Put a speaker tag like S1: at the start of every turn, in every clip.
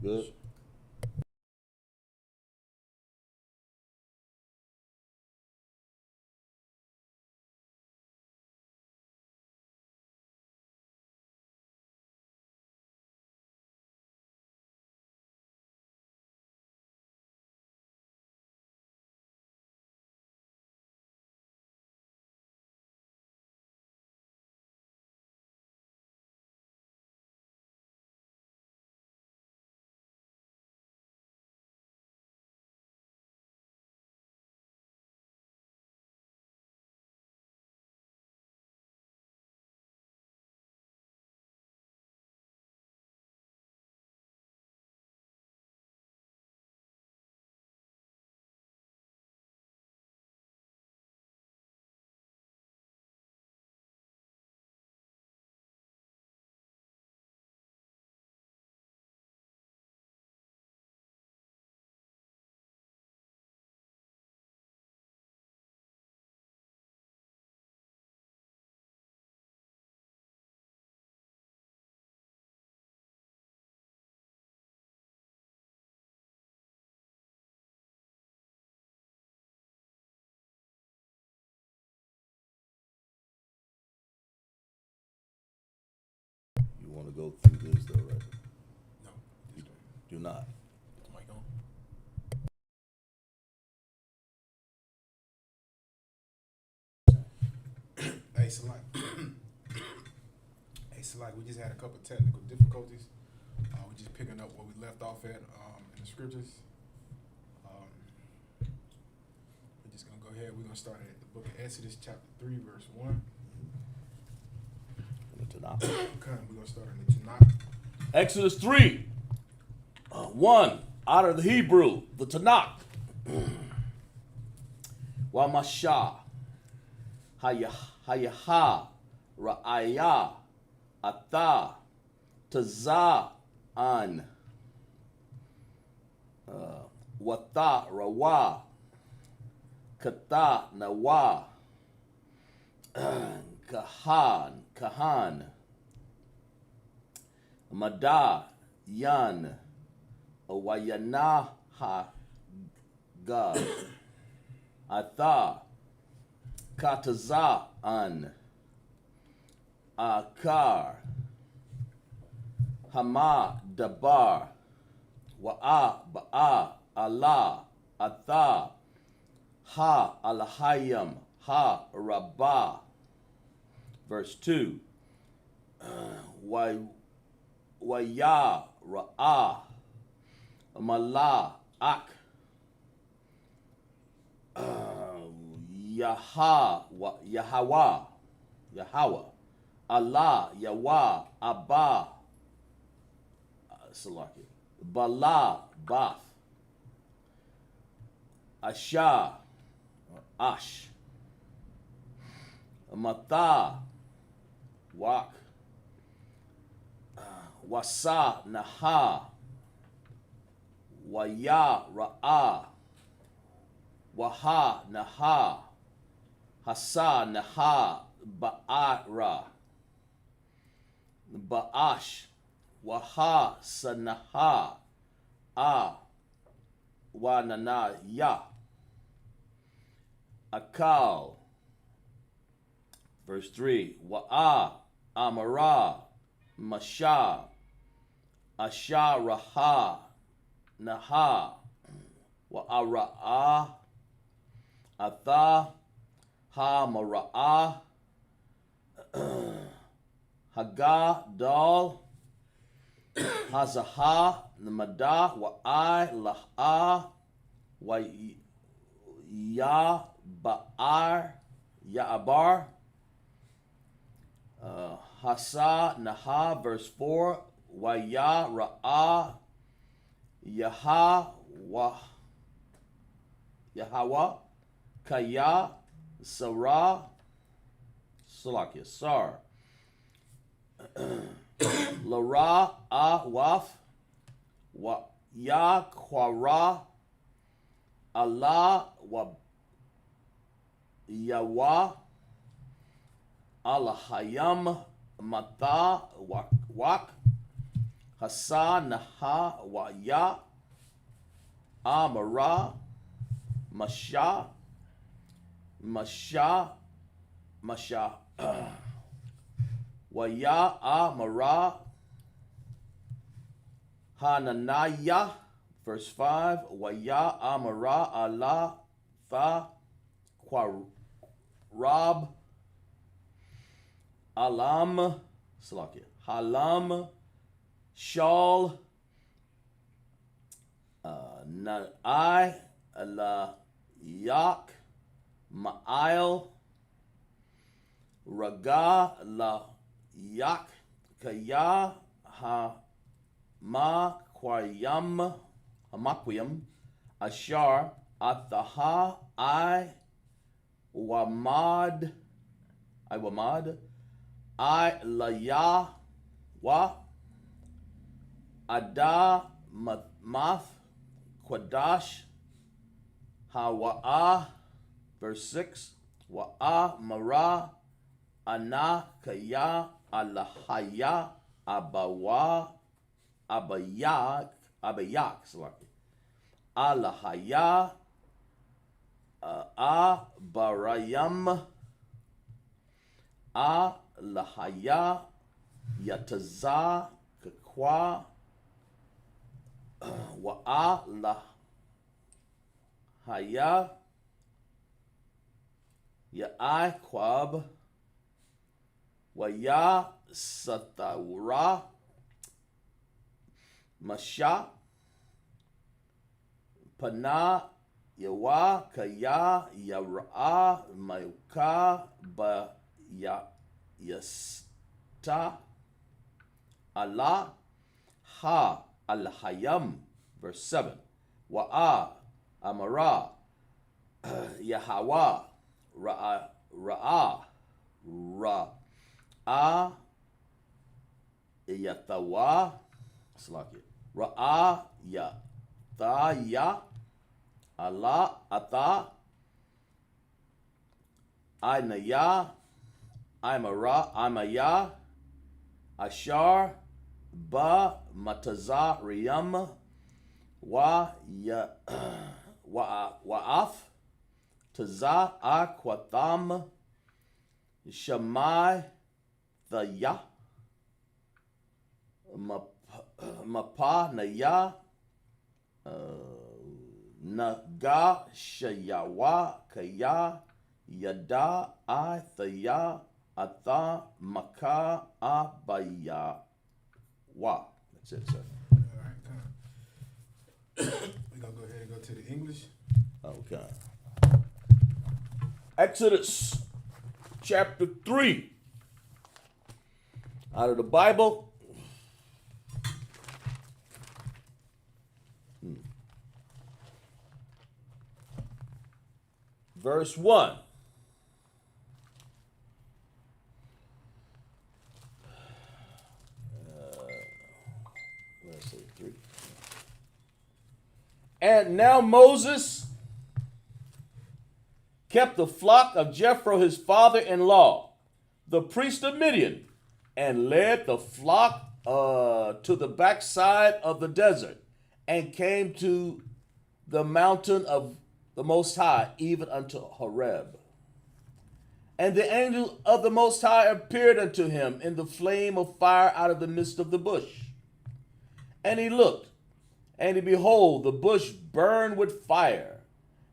S1: Good. You want to go through this though, right?
S2: No,
S1: You
S2: this way.
S1: do not.
S2: Put the mic on. Hey, Salak. Hey, Salak, we just had a couple technical difficulties. We're just picking up where we left off at in the scriptures. We're just going to go ahead. We're going to start at the book of Exodus, chapter 3, verse 1.
S1: To not.
S2: Okay, we're going to start in the Tanakh.
S1: Exodus 3. 1. Out of the Hebrew, the Tanakh. Wamasha. Hayaha. Ra'aya. Ata. Taza'an. Wata. Rawa. Kata. Nawa. Kahan. Mada. Yan. Awayana. God. Atha. Kataza'an. Akar. Hama. Dabar. Wa'a. Ba'a. Allah. Atha. Ha. Alhayam. Ha. Rabbah. Verse 2. Waya. Ra'ah. Mala. Ak. Yahweh, Allah, Yahweh, Abba, Salaki, Bala, Bath, Asha, Ash, Mata, Wak, Wasa, Naha, Waya, Ra'ah, Waha, Naha, Hasa, Naha, Ba'ara, Ba'ash, Waha, Sanaha, Wanana, Ya, Akal. Verse 3. Wa'a, Amara, Masha, Asharaha, Naha, Wa'ara'a, Atha, Ha-mara'ah, Haga, Dal, Hazaha, Namada, Wa'ai, La'ah, Wa-ya, Ba'ar, Ya'abar, Hasa, Naha, verse 4, Wa-ya, Ra'ah, Yaha, Yahweh, Kaya, Sarah, Salakia, Sar, Lara, Waf, Ya, Kwara, Allah, Yawa, Alahayam, Mata, Wak, Hasa Naha Wa Ya Amara Masha Masha Masha Wa Ya Amara Hananiah, verse 5, Wa Ya Amara Allah Tha Quarab Alam Salakia Halam Shal Na'i La Yak Ma'il Raga La Yak Kaya Ha Hamaquayam Ashar Ataha Wamad I Laya Wa Ada Math Quadash Hawa'a, verse 6, Wa'a Mara Ana Kaya Alahaya Abawa Abayak Alahaya Abarayam Alahaya Yataza Kakwa Wa'alahaya Ya'ai Kwab Waya Satawra Masha Pana Yawa Kaya Yara Mayuka Ba Ya Yasta Allah Ha Al-Hayam, verse 7. Wa'a Amara Yahawa Ra'a Yathawa Slakia Ra'a Yathaya Allah Atha Ainaya Imaya Ashar Ba Mataza Riyam Wa'af Taza Aquatham Shamai Thaya Mapa Naya Naga Shayawa Kaya Yada Thaya Atha Maka Abaya Wa. That's it, sir.
S2: All right, we're going to go ahead and go to the English.
S1: Okay. Exodus chapter 3. Out of the Bible. Verse 1. Let's see, 3. And now Moses kept the flock of Jethro his father-in-law, the priest of Midian, and led the flock to the backside of the desert, and came to the mountain of the Most High, even unto Horeb. And the angel of the Most High appeared unto him in the flame of fire out of the midst of the bush. And he looked, and he behold, the bush burned with fire,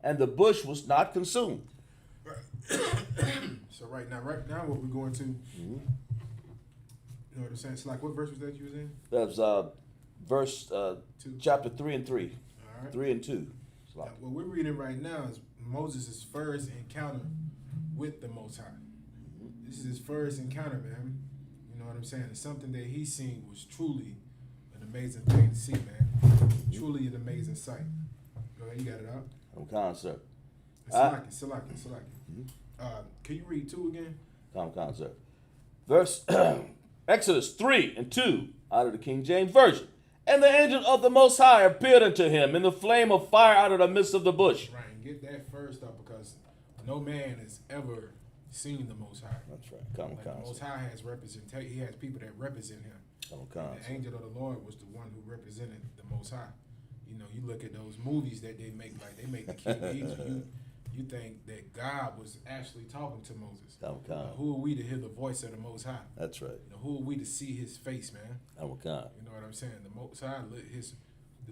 S1: and the bush was not consumed.
S2: Right. So right now what we're going to, you know what I'm saying? It's like, what verse was that you was in?
S1: That was verse chapter 3 and 3.
S2: All right.
S1: 3 and 2.
S2: Now, what we're reading right now is Moses' first encounter with the Most High. This is his first encounter, man. You know what I'm saying? It's something that he seen was truly an amazing thing to see, man. Truly an amazing sight. Go ahead, you got it out.
S1: I'm concept.
S2: Salaki. Can you read 2 again?
S1: Concept. Verse Exodus 3 and 2 out of the King James Version. And the angel of the Most High appeared unto him in the flame of fire out of the midst of the bush.
S2: Right, and get that first up, because no man has ever seen the Most High.
S1: That's right.
S2: The Most High has he has people that represent him.
S1: Okay.
S2: The angel of the Lord was the one who represented the Most High. You know, you look at those movies that they make, like they make the King of Egypt. You think that God was actually talking to Moses.
S1: Okay.
S2: Who are we to hear the voice of the Most High?
S1: That's right.
S2: You know, who are we to see His face, man?
S1: Okay.
S2: You know what I'm saying? The Most High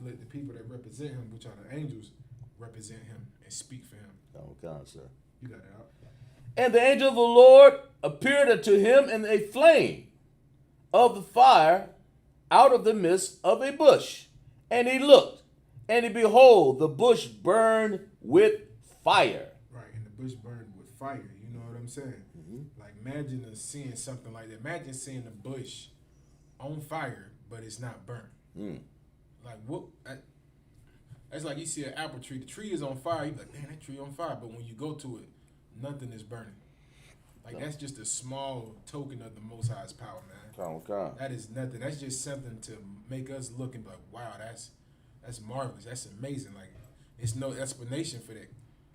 S2: let the people that represent Him, which are the angels, represent Him and speak for Him.
S1: Okay, sir.
S2: You got it out.
S1: And the angel of the Lord appeared unto him in a flame of the fire out of the midst of a bush. And he looked, and behold, the bush burned with fire.
S2: Right, and the bush burned with fire. You know what I'm saying?
S1: Mm-hmm.
S2: Like, imagine us seeing something like that. Imagine seeing the bush on fire, but it's not burnt.
S1: Mm.
S2: Like, what? That's like you see an apple tree. The tree is on fire. You're like, damn, that tree on fire. But when you go to it, nothing is burning. Like, that's just a small token of the Most High's power, man.
S1: Okay.
S2: That is nothing. That's just something to make us look and be like, wow, that's marvelous. That's amazing. Like, it's no explanation for that.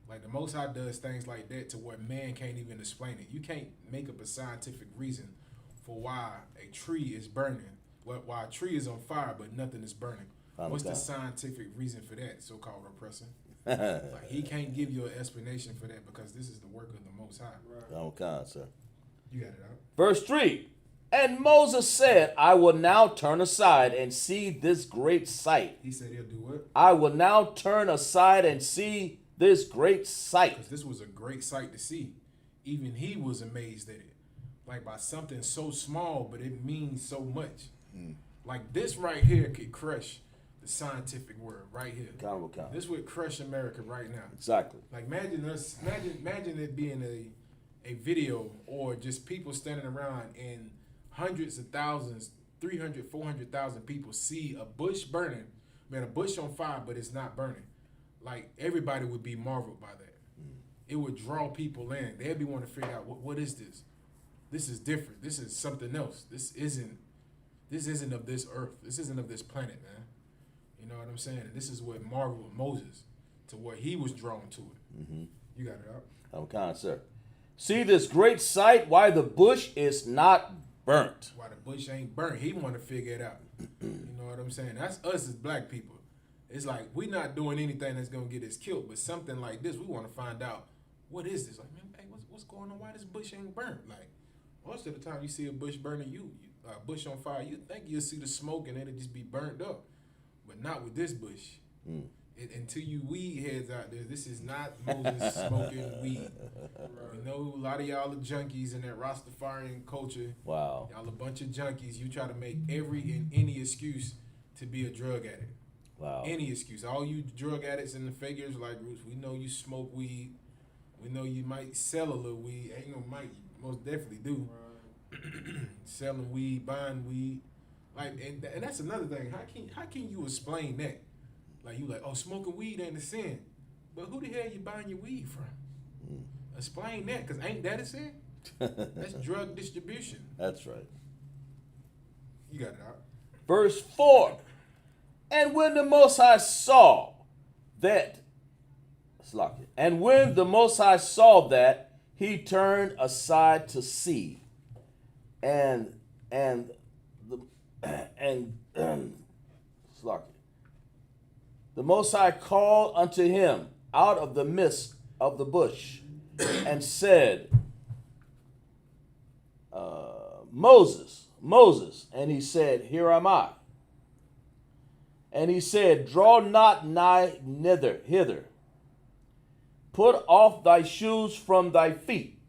S2: Like, the Most High does things like that to where man can't even explain it. You can't make up a scientific reason for why a tree is burning, why a tree is on fire, but nothing is burning. What's the scientific reason for that, so-called oppressor? Like, he can't give you an explanation for that because this is the work of the Most High.
S1: Right. Okay, sir.
S2: You got it out.
S1: Verse 3. And Moses said, I will now turn aside and see this great sight.
S2: He said he'll do what?
S1: I will now turn aside and see this great sight.
S2: Because this was a great sight to see. Even he was amazed at it. Like, by something so small, but it means so much. Like, this right here could crush the scientific world right here. This would crush America right now.
S1: Exactly.
S2: Like, imagine it being a video or just people standing around and hundreds of thousands, 300, 400,000 people see a bush burning, man, a bush on fire, but it's not burning. Like, everybody would be marveled by that. It would draw people in. They'd be wanting to figure out what is this? This is different. This is something else. This isn't of this earth. This isn't of this planet, man. You know what I'm saying? And this is what marveled Moses to where he was drawn to it.
S1: Mm-hmm.
S2: You got it out.
S1: Okay, sir. See this great sight, why the bush is not burnt.
S2: Why the bush ain't burnt. He want to figure it out. You know what I'm saying? That's us as black people. It's like, we're not doing anything that's going to get us killed, but something like this, we want to find out, what is this? Like, man, hey, what's going on? Why this bush ain't burnt? Like, most of the time you see a bush burning, a bush on fire, you think you'll see the smoke and it'll just be burnt up. But not with this bush. Until you weed heads out there, this is not Moses smoking weed. We know a lot of y'all are junkies in that Rastafarian culture.
S1: Wow.
S2: Y'all a bunch of junkies. You try to make every and any excuse to be a drug addict.
S1: Wow.
S2: Any excuse. All you drug addicts and the figures like Roots, we know you smoke weed. We know you might sell a little weed. Ain't no might, you most definitely do. Right. Selling weed, buying weed. Like, and that's another thing. How can you explain that? Like, you like, oh, smoking weed ain't a sin. But who the hell you buying your weed from? Explain that, because ain't that a sin? That's drug distribution.
S1: That's right.
S2: You got it out.
S1: Verse 4. And when the Most High saw that, he turned aside to see, and the Most High called unto him out of the midst of the bush, and said, Moses, Moses. And he said, Here am I. And he said, Draw not nigh hither. Put off thy shoes from thy feet,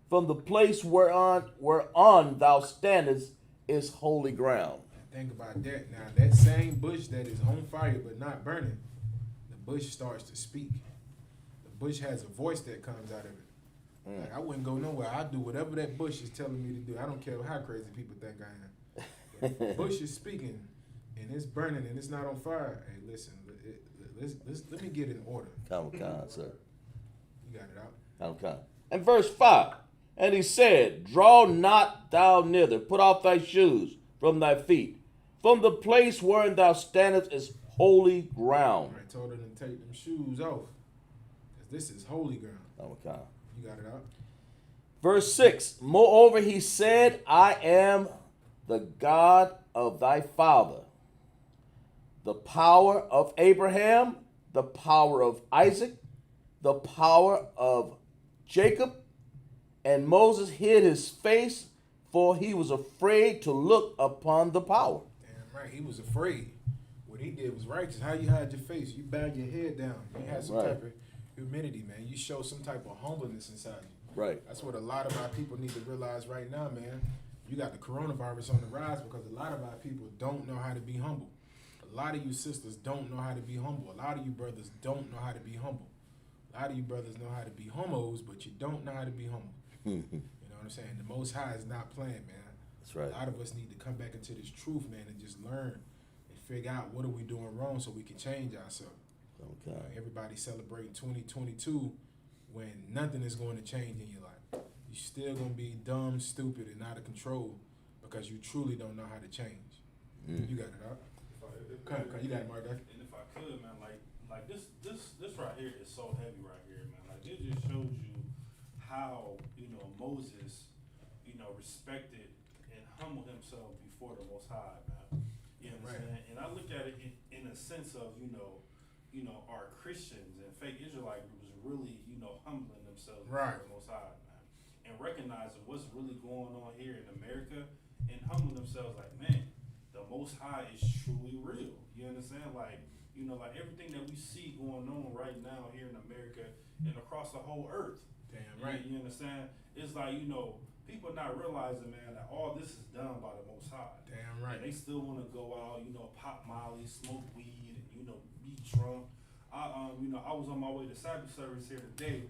S1: from the place whereon thou standest is holy ground.
S2: Think about that. Now, that same bush that is on fire but not burning, the bush starts to speak. The bush has a voice that comes out of it. Like, I wouldn't go nowhere. I'll do whatever that bush is telling me to do. I don't care how crazy people think I am. If the bush is speaking and it's burning and it's not on fire, hey, listen, let me get in order.
S1: Come on, sir.
S2: You got it out.
S1: Okay. And verse 5. And he said, Draw not thou nither, put off thy shoes from thy feet. From the place wherein thou standest is holy ground.
S2: I told her to take them shoes off, because this is holy ground.
S1: Okay.
S2: You got it out.
S1: Verse 6. Moreover, he said, I am the God of thy father, the power of Abraham, the power of Isaac, the power of Jacob. And Moses hid his face, for he was afraid to look upon the power.
S2: Damn right, he was afraid. What he did was righteous. How you hide your face? You bowed your head down. You had some type of humility, man. You show some type of humbleness inside you.
S1: Right.
S2: That's what a lot of our people need to realize right now, man. You got the coronavirus on the rise because a lot of our people don't know how to be humble. A lot of you sisters don't know how to be humble. A lot of you brothers don't know how to be humble. A lot of you brothers know how to be homos, but you don't know how to be humble. You know what I'm saying? The Most High is not playing, man.
S1: That's right.
S2: A lot of us need to come back into this truth, man, and just learn and figure out what are we doing wrong so we can change ourselves.
S1: Okay.
S2: Everybody celebrating 2022 when nothing is going to change in your life. You're still going to be dumb, stupid, and out of control because you truly don't know how to change. You got it, huh? Come, you got it, Mark.
S3: And if I could, man, like this right here is so heavy right here, man. Like it just shows you how, Moses, respected and humbled himself before the Most High, man. You know what I'm saying? And I look at it in a sense of, our Christians and fake Israelite groups really, humbling themselves before the Most High, man. And recognizing what's really going on here in America and humbling themselves like, man, the Most High is truly real. You understand? Like everything that we see going on right now here in America and across the whole earth.
S2: Damn right.
S3: You understand? It's like, people not realizing, man, that all this is done by the Most High.
S2: Damn right.
S3: And they still want to go out, pop molly, smoke weed, and, be drunk. I was on my way to Sabbath Service here today,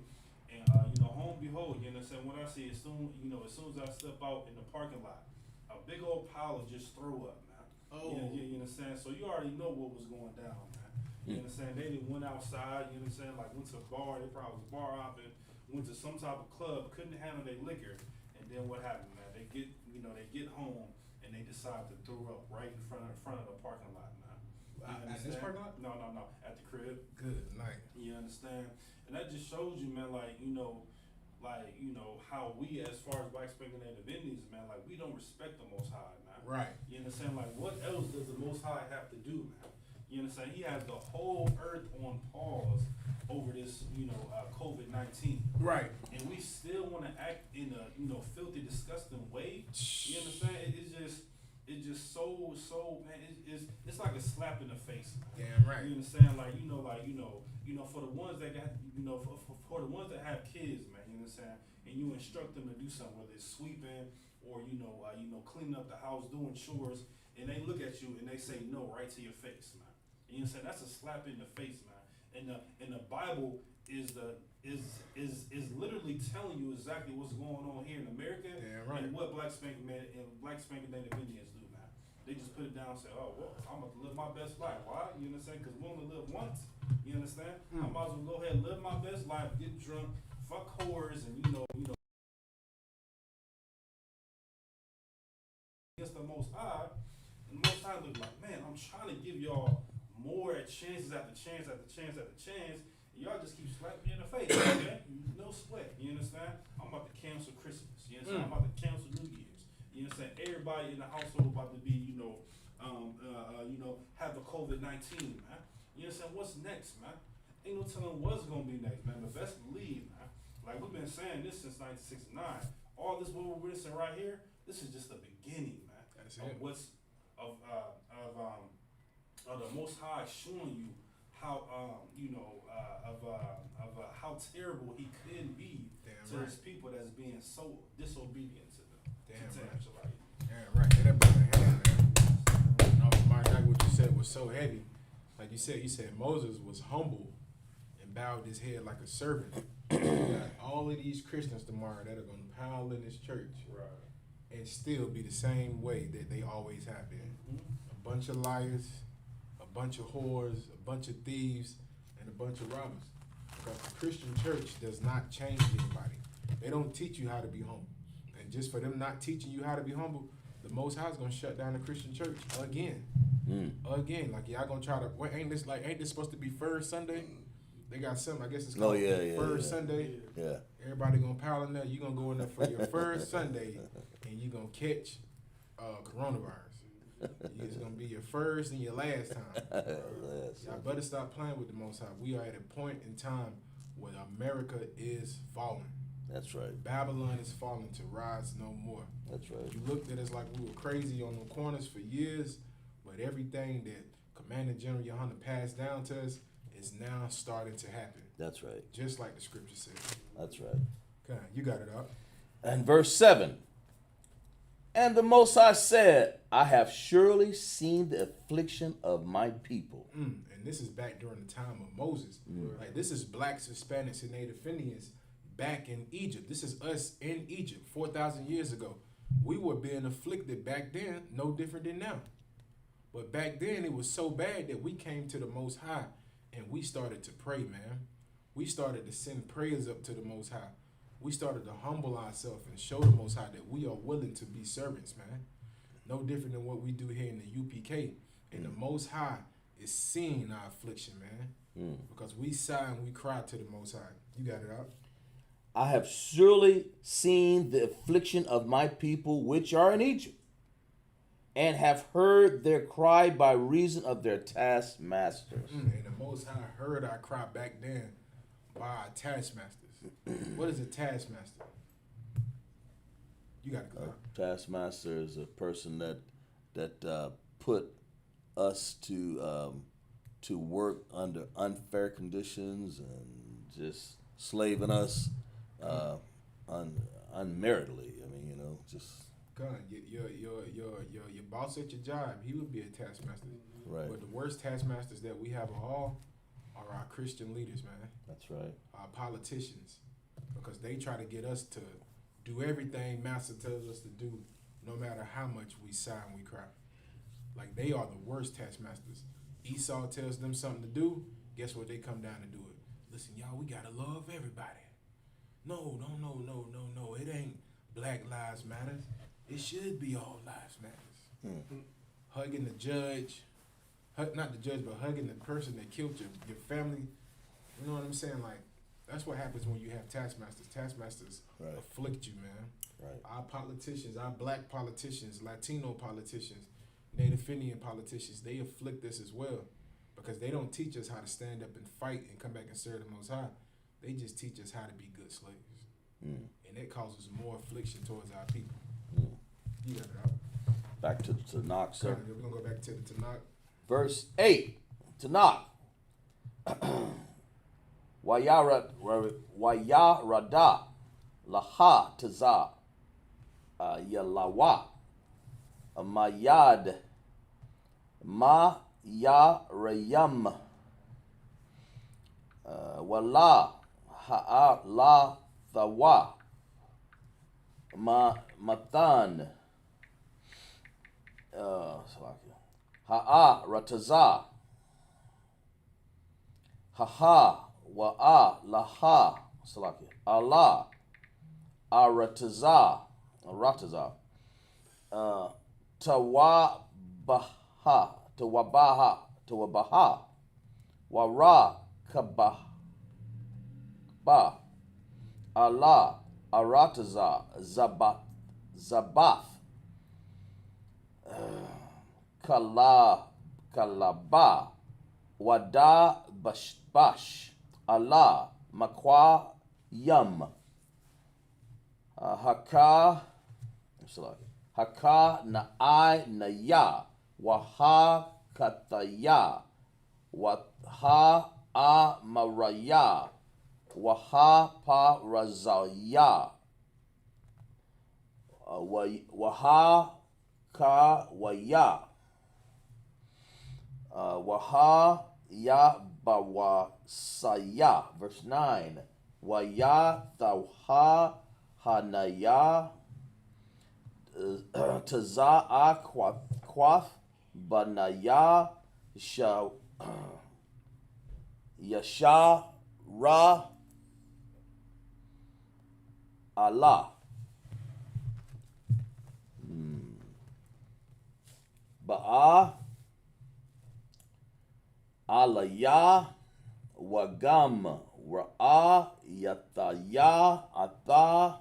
S3: and, home behold, you understand, what I see as soon as I step out in the parking lot, a big old pile of just throw up, man.
S2: Oh.
S3: You understand? So you already know what was going down, man. You understand? They didn't went outside, you understand, like went to a bar, they probably was bar hopping, went to some type of club, couldn't handle their liquor, and then what happened, man? They get home and they decide to throw up right in front of the parking lot, man.
S2: At this parking lot?
S3: No, at the crib.
S2: Good night.
S3: You understand? And that just shows you, man, how we, as far as Black Spanking Native Indians, man, like we don't respect the Most High, man.
S2: Right.
S3: You understand? Like what else does the Most High have to do, man? You understand? He has the whole earth on pause over this, COVID-19.
S2: Right.
S3: And we still want to act in a, filthy, disgusting way. You understand? It's just so, man, it's like a slap in the face.
S2: Damn right.
S3: You understand? For the ones that got, for the ones that have kids, man, you understand? And you instruct them to do something, whether it's sweeping or, cleaning up the house, doing chores, and they look at you and they say no right to your face, man. You understand? That's a slap in the face, man. And the Bible is literally telling you exactly what's going on here in America.
S2: Damn right.
S3: And what Black Spanking Native Indians do, man. They just put it down and say, oh, well, I'm going to live my best life. Why? You understand? Because we only live once. You understand? I might as well go ahead and live my best life, get drunk, fuck whores, and, against the Most High. And the Most High look like, man, I'm trying to give y'all more chances after chance after chance after chance. And y'all just keep slapping me in the face, okay? No sweat. You understand? I'm about to cancel Christmas. You understand? I'm about to cancel New Year's. You understand? Everybody in the household about to be, have the COVID-19, man. You understand? What's next, man? Ain't no telling what's gonna be next, man. But best believe, man. Like we've been saying this since 1969. All this what we're witnessing right here, this is just the beginning, man.
S2: That's
S3: of
S2: it.
S3: what's of the Most High showing you how how terrible He could be to His people that's being so disobedient to them.
S2: Damn
S3: to
S2: right. Damn right. Get up in the hand, man. No, Mark, like what you said was so heavy. Like you said Moses was humble and bowed his head like a servant. You got all of these Christians tomorrow that are going to pile in this church,
S3: Right.
S2: and still be the same way that they always have been. A bunch of liars, a bunch of whores, a bunch of thieves, and a bunch of robbers. Because the Christian church does not change anybody. They don't teach you how to be humble. And just for them not teaching you how to be humble, the Most High is gonna shut down the Christian church again. Again. Like y'all gonna try to ain't this supposed to be First Sunday? They got something, I guess it's called First Sunday.
S1: Yeah.
S2: Everybody gonna pile in there. You gonna go in there for your first Sunday, and you gonna catch coronavirus. It's gonna be your first and your last time.
S1: Yes.
S2: Y'all better stop playing with the Most High. We are at a point in time where America is falling.
S1: That's right.
S2: Babylon is falling to rise no more.
S1: That's right.
S2: You looked at us like we were crazy on the corners for years, but everything that Commander General Yohana passed down to us is now starting to happen.
S1: That's right.
S2: Just like the scripture says.
S1: That's right.
S2: Okay, you got it up.
S1: And verse 7. And the Most High said, I have surely seen the affliction of my people.
S2: And this is back during the time of Moses. Like, this is blacks, Hispanics, and Native Indians back in Egypt. This is us in Egypt 4,000 years ago. We were being afflicted back then, no different than now. But back then, it was so bad that we came to the Most High and we started to pray, man. We started to send prayers up to the Most High. We started to humble ourselves and show the Most High that we are willing to be servants, man. No different than what we do here in the UPK. And the Most High is seeing our affliction, man. Because we sigh and we cry to the Most High. You got it out.
S1: I have surely seen the affliction of my people which are in Egypt, and have heard their cry by reason of their taskmasters.
S2: And the Most High heard our cry back then by our taskmasters. What is a taskmaster? You got it, Clark.
S1: Taskmaster is a person that put us to work under unfair conditions and just slaving us unmeritedly. I mean, just
S2: God, your boss at your job, he would be a taskmaster.
S1: right.
S2: But the worst taskmasters that we have of all are our Christian leaders, man.
S1: That's right.
S2: Our politicians, because they try to get us to do everything Master tells us to do, no matter how much we sigh and we cry. Like, they are the worst taskmasters. Esau tells them something to do, guess what? They come down and do it. Listen, y'all, we gotta love everybody. No, it ain't Black Lives Matter. It should be all lives matters. Hugging the judge, not the judge, but hugging the person that killed your family. You know what I'm saying? Like, that's what happens when you have taskmasters. Taskmasters
S1: Right.
S2: afflict you, man.
S1: Right.
S2: Our politicians, our black politicians, Latino politicians, Native Indian politicians, they afflict us as well, because they don't teach us how to stand up and fight and come back and serve the Most High. They just teach us how to be good slaves. And that causes more affliction towards our people. You got it out.
S1: Back to the Tanakh, sir.
S2: We're going to go back to the Tanakh.
S1: Verse 8, Tanakh. Wayarada laha taza yalawa mayad ma ya rayam wala ha'a la thawa matan ha'a rataza haha wa'a laha Allah arataza tawabaha wara kabah Allah arataza zabath kalaba wada bash Allah makwa yam haka na I na ya waha kataya waha a maraya waha pa razaya waha ka waya waha ya bawasaya. Verse 9. Waya tauha hanaya taza'a quath banaya yasha ra Allah. Ba'a alaya wagam ra'a yataya ata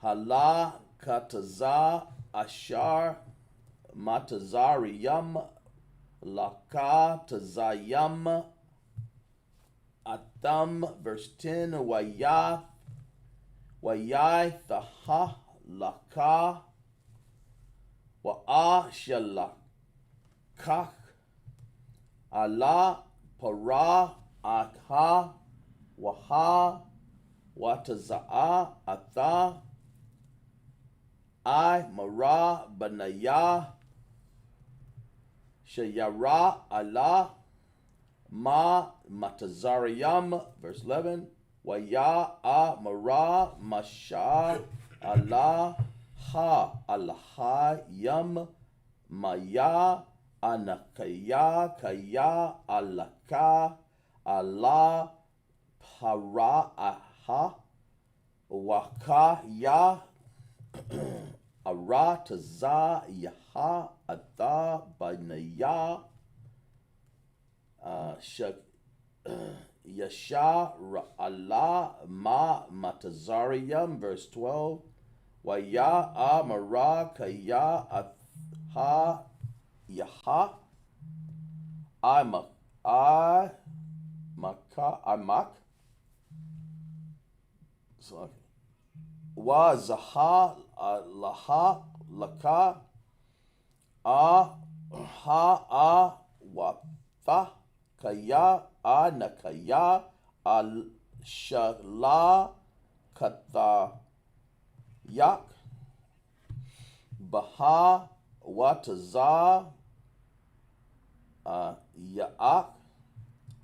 S1: hala kataza ashar matazariyam laka tazayam atam. Verse 10, wayai thaha laka wa'a shalakach ala para akha waha wataza'a atha I mara banaya shayara Allah ma matazariyam. Verse 11, waya a mara masha Allah ha alahayam maya anakaya kaya alaka Allah para aha waka ya arataza yaha atha banaya yasha ra'ala ma matazariyam. Verse 12, waya amara kaya atha yaha imak wa zaha laha laka a ha wa tha kaya nakaya al shala kata yak baha wataza yaak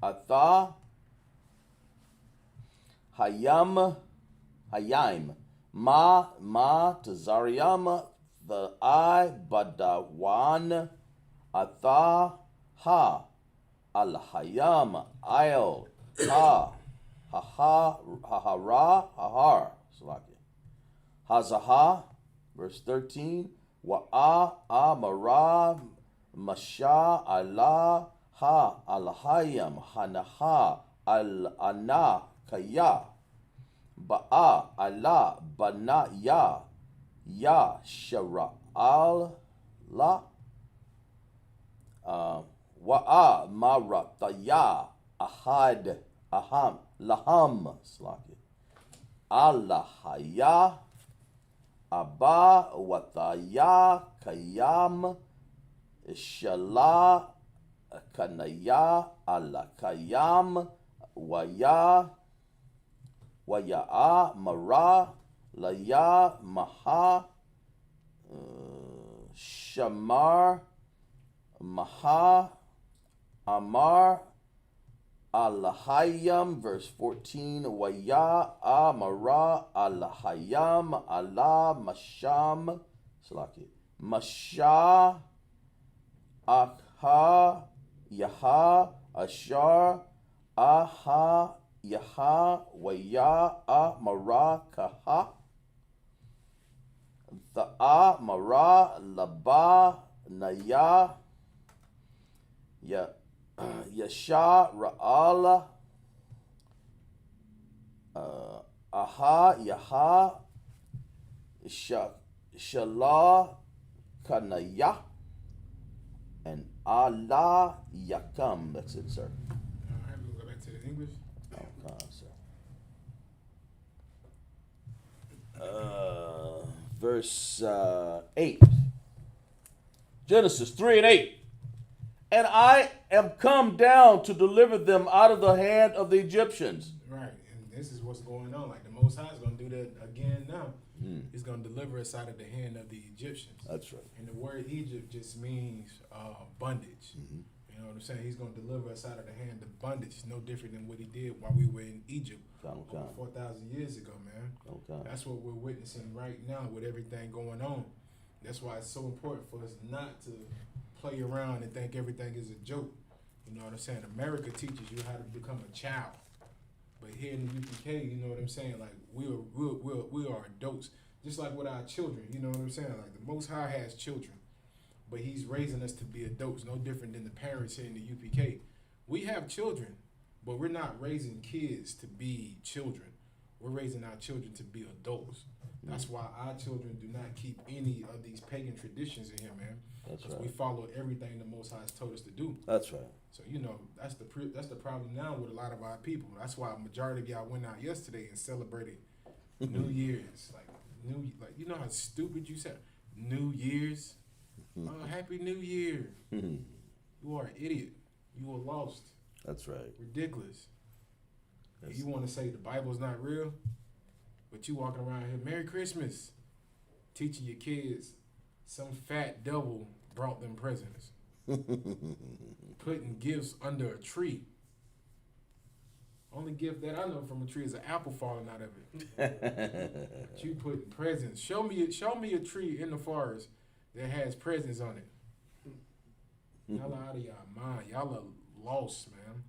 S1: atha hayim ma tazariyam the I badawan atha ha al hayam ayel ha hahara hahar salaki hazaha. Verse 13, wa amara masha Allah ha al hayam hanaha al ana kaya ba'a Allah bana ya shara al la wa'a marataya ahad aham laham slaki Allah haya aba wataya kayam shala kanaya ala kayam waya waya'a mara laya maha shamar maha amar alahayam. Verse 14, waya amara alahayam ala masham salaki masha akha yaha ashar aha yaha waya amara kaha the mara laba naya ya yasha ra'ala aha yaha shala kanaya and Allah yakam. That's it, sir.
S2: All right, we'll go back to the English.
S1: Okay, sir. Verse 8. Genesis 3:8. And I am come down to deliver them out of the hand of the Egyptians.
S2: Right, and this is what's going on. Like the Most High is going to do that again now. He's going to deliver us out of the hand of the Egyptians.
S1: That's right.
S2: And the word Egypt just means bondage. You know what I'm saying? He's going to deliver us out of the hand of bondage. It's no different than what he did while we were in Egypt over 4,000 years ago, man.
S1: Okay.
S2: That's what we're witnessing right now with everything going on. That's why it's so important for us not to play around and think everything is a joke. You know what I'm saying? America teaches you how to become a child. But here in the UPK, you know what I'm saying? Like, we are adults. Just like with our children, you know what I'm saying? Like, the Most High has children. But he's raising us to be adults, no different than the parents here in the UPK. We have children, but we're not raising kids to be children. We're raising our children to be adults. That's why our children do not keep any of these pagan traditions in here, man.
S1: That's
S2: Because
S1: right.
S2: we follow everything the Most High has told us to do.
S1: That's right.
S2: So that's the problem now with a lot of our people. That's why a majority of y'all went out yesterday and celebrated New Year's. You know how stupid you sound. New Year's. Oh, Happy New Year. You are an idiot. You are lost.
S1: That's right.
S2: Ridiculous.
S1: That's-
S2: You want to say the Bible's not real, but you walking around here, Merry Christmas, teaching your kids some fat devil brought them presents. Putting gifts under a tree. Only gift that I know from a tree is an apple falling out of it. But you putting presents. Show me a tree in the forest that has presents on it. Y'all are out of y'all mind. Y'all are lost, man.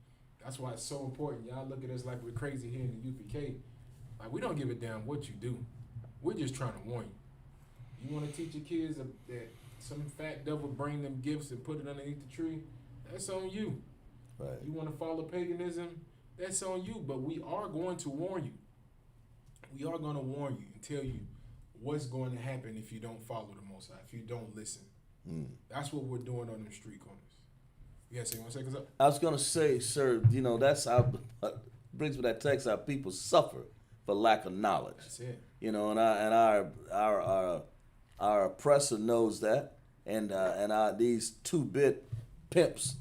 S2: That's why it's so important. Y'all look at us like we're crazy here in the UPK. Like, we don't give a damn what you do. We're just trying to warn you. You want to teach your kids that some fat devil bring them gifts and put it underneath the tree? That's on you.
S1: Right.
S2: You want to follow paganism? That's on you. But we are going to warn you. We are going to warn you and tell you what's going to happen if you don't follow the Most High, if you don't listen. That's what we're doing on them street corners. You want to say something?
S1: I was gonna say, sir, that's how brings me that text. How people suffer for lack of knowledge.
S2: That's it.
S1: And our oppressor knows that, and these 2-bit pimps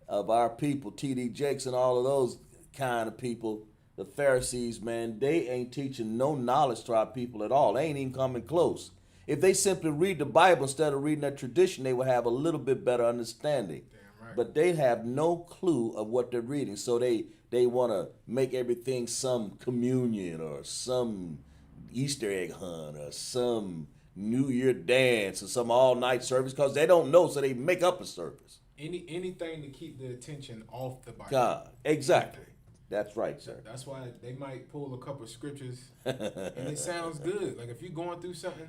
S1: of our people, T.D. Jakes and all of those kind of people, the Pharisees, man, they ain't teaching no knowledge to our people at all. They ain't even coming close. If they simply read the Bible instead of reading that tradition, they would have a little bit better understanding.
S2: Damn right.
S1: But they have no clue of what they're reading, so they want to make everything some communion or some Easter egg hunt or some New Year dance or some all-night service because they don't know, so they make up a service.
S2: Anything to keep the attention off the Bible.
S1: God, exactly. That's right, sir.
S2: That's why they might pull a couple of scriptures, and it sounds good. Like if you're going through something,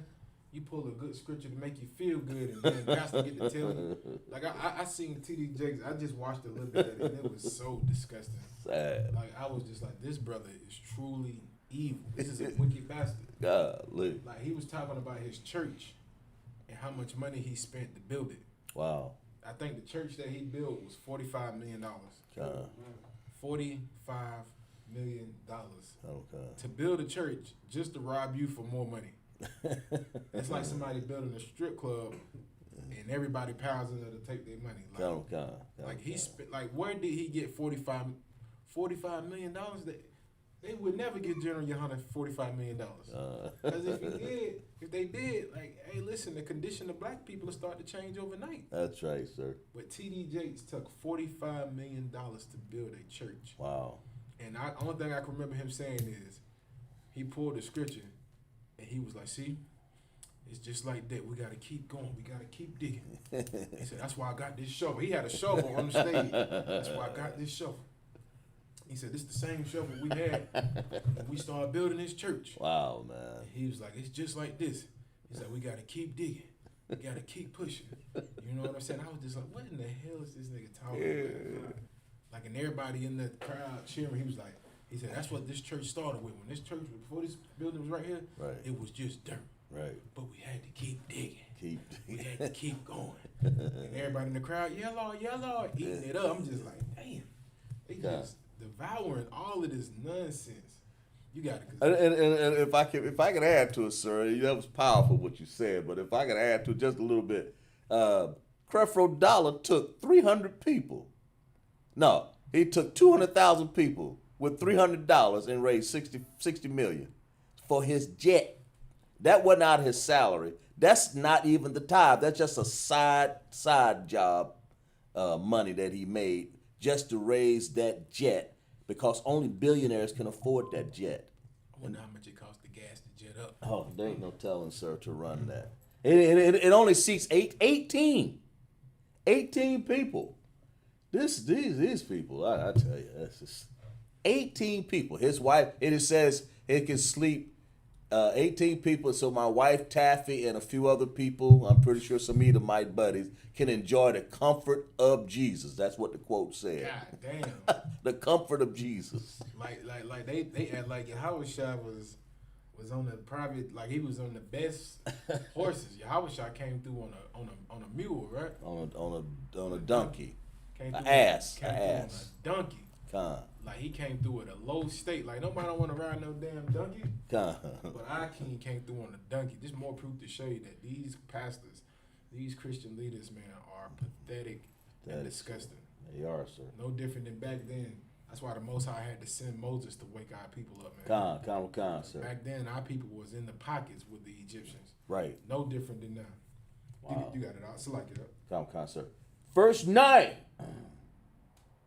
S2: you pull a good scripture to make you feel good, and then pastor get to tell you. Like I seen T.D. Jakes. I just watched a little bit of it, and it was so disgusting.
S1: Sad.
S2: Like I was just like, this brother is truly evil. This is a wicked bastard.
S1: Golly.
S2: Like he was talking about his church and how much money he spent to build it.
S1: Wow.
S2: I think the church that he built was $45 million.
S1: God.
S2: $45 million
S1: Okay.
S2: to build a church just to rob you for more money. It's like somebody building a strip club and everybody piles in there to take their money. Like he spent. Like where did he get $45 million? They would never get General Yohana $45 million. Because if they did, like, hey, listen, the condition of black people will start to change overnight.
S1: That's right, sir.
S2: But T.D. Jakes took $45 million to build a church.
S1: Wow.
S2: And the only thing I can remember him saying is he pulled the scripture and he was like, see, it's just like that. We got to keep going. We got to keep digging. He said, that's why I got this shovel. He had a shovel on the stage. That's why I got this shovel. He said, this is the same shovel we had when we started building this church.
S1: Wow, man.
S2: And he was like, it's just like this. He's like, we got to keep digging. We got to keep pushing. You know what I'm saying? I was just like, what in the hell is this nigga talking about? Like, and everybody in the crowd cheering. He said, that's what this church started with. When this church, before this building was right here,
S1: Right.
S2: it was just dirt.
S1: Right.
S2: But we had to keep digging. We
S1: Keep.
S2: had to keep going. And everybody in the crowd, yeah, Lord, eating it up. I'm just like, damn. They just devouring all of this nonsense. You got to.
S1: And if I can add to it, sir, that was powerful what you said. But if I can add to it just a little bit, Creflo Dollar took 300 people. No, he took 200,000 people with $300 and raised 60 million for his jet. That wasn't out of his salary. That's not even the tithe. That's just a side job money that he made just to raise that jet, because only billionaires can afford that jet.
S2: I wonder how much it costs to gas the jet up.
S1: Oh, there ain't no telling, sir, to run that. It only seats 18 people. These people, I tell you, that's just 18 people. His wife, it says it can sleep 18 people, so my wife Taffy and a few other people, I'm pretty sure some of my buddies, can enjoy the comfort of Jesus. That's what the quote said.
S2: God damn.
S1: The comfort of Jesus.
S2: Like they act like Yahweh Shah was was on the private, like he was on the best horses. Yahushua came through on a mule, right?
S1: On a donkey.
S2: Came
S1: An
S2: through
S1: ass.
S2: Came
S1: An
S2: through
S1: ass.
S2: on a donkey.
S1: Con.
S2: Like he came through at a low state. Like nobody don't want to ride no damn donkey.
S1: Con.
S2: But our king came through on a donkey. Just more proof to show you that these pastors, these Christian leaders, man, are pathetic and disgusting.
S1: They are, sir.
S2: No different than back then. That's why the Most High had to send Moses to wake our people up, man.
S1: Con, sir.
S2: Back then, our people was in the pockets with the Egyptians.
S1: Right.
S2: No different than now.
S1: Wow.
S2: You got it out. Select it up.
S1: Con, sir. Verse 9. Wait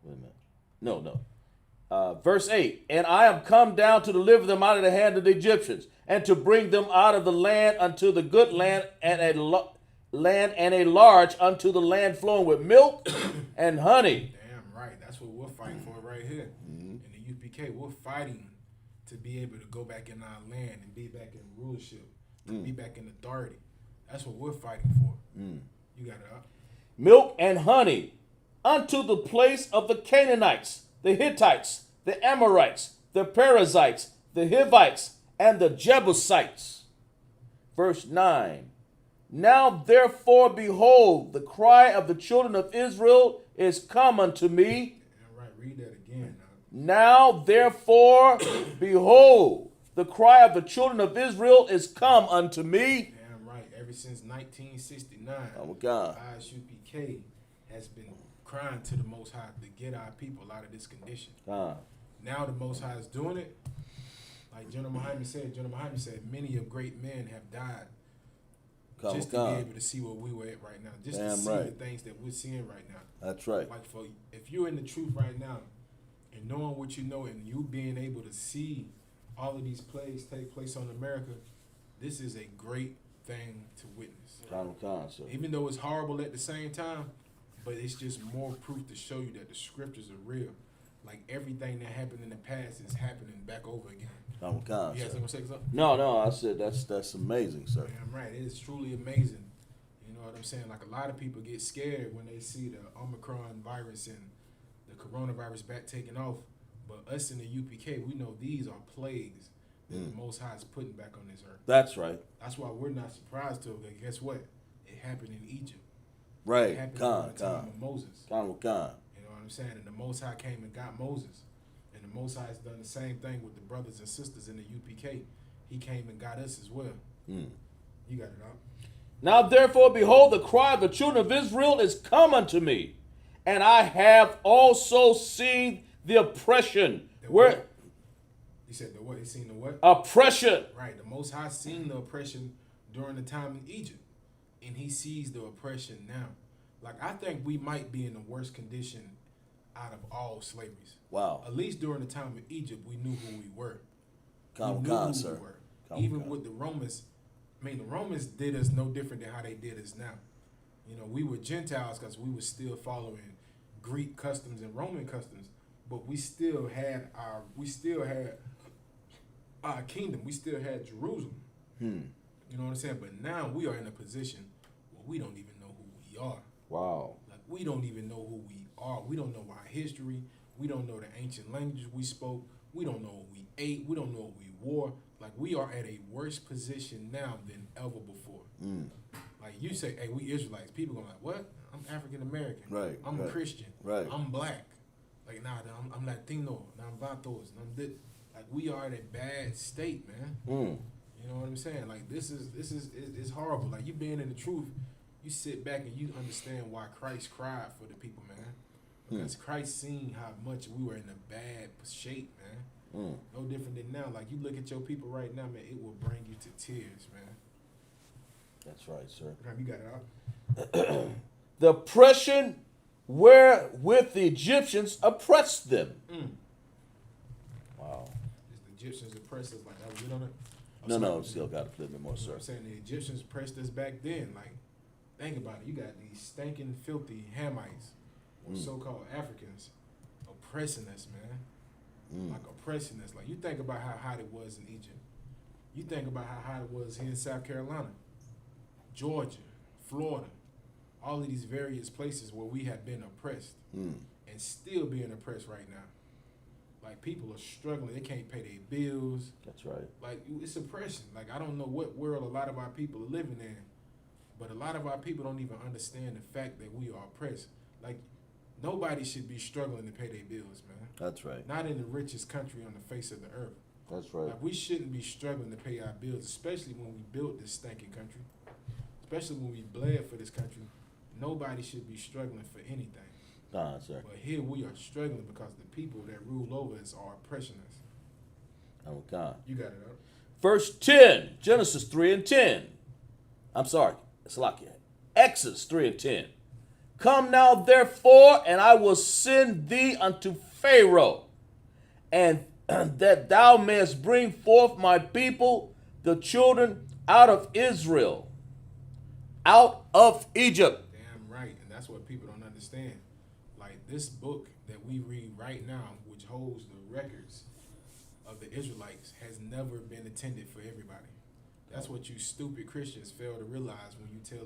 S1: a minute. No. Verse 8. And I am come down to deliver them out of the hand of the Egyptians, and to bring them out of the land unto the good land, and a large unto the land flowing with milk and honey.
S2: Damn right. That's what we're fighting for right here. In the UPK, we're fighting to be able to go back in our land and be back in rulership, be back in authority. That's what we're fighting for. You got it up.
S1: Milk and honey unto the place of the Canaanites, the Hittites, the Amorites, the Perizzites, the Hivites, and the Jebusites. Verse 9. Now therefore, behold, the cry of the children of Israel is come unto me.
S2: All right, read that again.
S1: Now therefore, behold, the cry of the children of Israel is come unto me.
S2: Damn right. Ever since 1969,
S1: Oh, God.
S2: ISUPK has been crying to the Most High to get our people out of this condition. Now the Most High is doing it. Like General Muhammad said, many of great men have died just to be able to see where we were at right now. Just to see the things that we're seeing right now.
S1: That's right.
S2: Like if you're in the truth right now and knowing what you know and you being able to see all of these plagues take place on America, this is a great thing to witness.
S1: Sir.
S2: Even though it's horrible at the same time, but it's just more proof to show you that the scriptures are real. Like everything that happened in the past is happening back over again. You have something to say something?
S1: No, I said that's amazing, sir.
S2: Damn right. It is truly amazing. You know what I'm saying? Like a lot of people get scared when they see the Omicron virus and the coronavirus back taking off. But us in the UPK, we know these are plagues that the Most High is putting back on this earth.
S1: That's right.
S2: That's why we're not surprised to it. Guess what? It happened in Egypt.
S1: Right.
S2: It happened in the time of Moses.
S1: Con.
S2: You know what I'm saying? And the Most High came and got Moses. And the Most High has done the same thing with the brothers and sisters in the UPK. He came and got us as well. You got it out.
S1: Now therefore, behold, the cry of the children of Israel is come unto me, and I have also seen the oppression.
S2: You said the what? He seen the what?
S1: Oppression.
S2: Right. The Most High seen the oppression during the time in Egypt. And he sees the oppression now. Like, I think we might be in the worst condition out of all slaveries.
S1: Wow.
S2: At least during the time of Egypt, we knew who we were.
S1: Sir.
S2: Even with the Romans, the Romans did us no different than how they did us now. You know, we were Gentiles because we were still following Greek customs and Roman customs, but we still had our kingdom. We still had Jerusalem. You know what I'm saying? But now we are in a position where we don't even know who we are.
S1: Wow.
S2: Like, we don't even know who we are. We don't know our history. We don't know the ancient languages we spoke. We don't know what we ate. We don't know what we wore. Like, we are at a worse position now than ever before. Like, you say, hey, we Israelites. People going like, what? I'm African American.
S1: Right.
S2: I'm a Christian.
S1: Right.
S2: I'm black. Like, nah, I'm Latino. Now I'm Vatos. And I'm this. Like, we are in a bad state, man. You know what I'm saying? Like, this is it's horrible. Like, you being in the truth, you sit back and you understand why Christ cried for the people, man. Because Christ seen how much we were in a bad shape, man. No different than now. Like, you look at your people right now, man, it will bring you to tears, man.
S1: That's right, sir.
S2: You got it out.
S1: The oppression wherewith the Egyptians oppressed them. Wow.
S2: Is the Egyptians oppressed us? Like, that was it on it?
S1: No, still got to flip it more,
S2: You know
S1: sir.
S2: what I'm saying? The Egyptians oppressed us back then. Like, think about it. You got these stinking, filthy Hamites, or so-called Africans, oppressing us, man. Like, oppressing us. Like, you think about how hot it was in Egypt. You think about how hot it was here in South Carolina, Georgia, Florida, all of these various places where we have been oppressed and still being oppressed right now. Like, people are struggling. They can't pay their bills.
S1: That's right.
S2: Like, it's oppression. Like, I don't know what world a lot of our people are living in, but a lot of our people don't even understand the fact that we are oppressed. Like, nobody should be struggling to pay their bills, man.
S1: That's right.
S2: Not in the richest country on the face of the earth.
S1: That's right.
S2: Like, we shouldn't be struggling to pay our bills, especially when we built this stinking country. Especially when we bled for this country. Nobody should be struggling for anything.
S1: Sir.
S2: But here we are struggling because the people that rule over us are oppressing us.
S1: Oh, God.
S2: You got it up.
S1: Verse 10, Genesis 3 and 10. I'm sorry, Salakia. Exodus 3 and 10. Come now, therefore, and I will send thee unto Pharaoh, and that thou mayest bring forth my people, the children, out of Israel, out of Egypt.
S2: Damn right. And that's what people don't understand. Like, this book that we read right now, which holds the records of the Israelites, has never been intended for everybody. That's what you stupid Christians fail to realize when you tell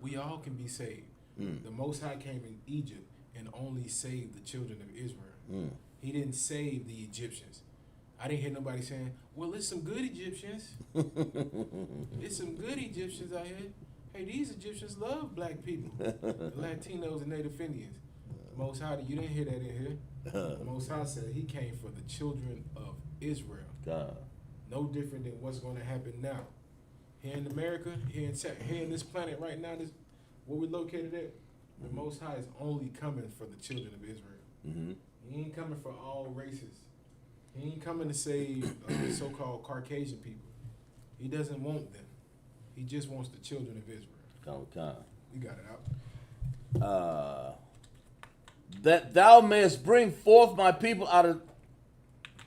S2: we all can be saved. The Most High came in Egypt and only saved the children of Israel. He didn't save the Egyptians. I didn't hear nobody saying, well, it's some good Egyptians. It's some good Egyptians out here. Hey, these Egyptians love black people, the Latinos and Native Indians. The Most High, you didn't hear that in here. The Most High said he came for the children of Israel.
S1: God.
S2: No different than what's going to happen now. Here in America, here in this planet right now, this where we're located at, the Most High is only coming for the children of Israel.
S1: Mm-hmm.
S2: He ain't coming for all races. He ain't coming to save so-called Caucasian people. He doesn't want them. He just wants the children of Israel.
S1: God.
S2: You got it out.
S1: That thou mayest bring forth my people of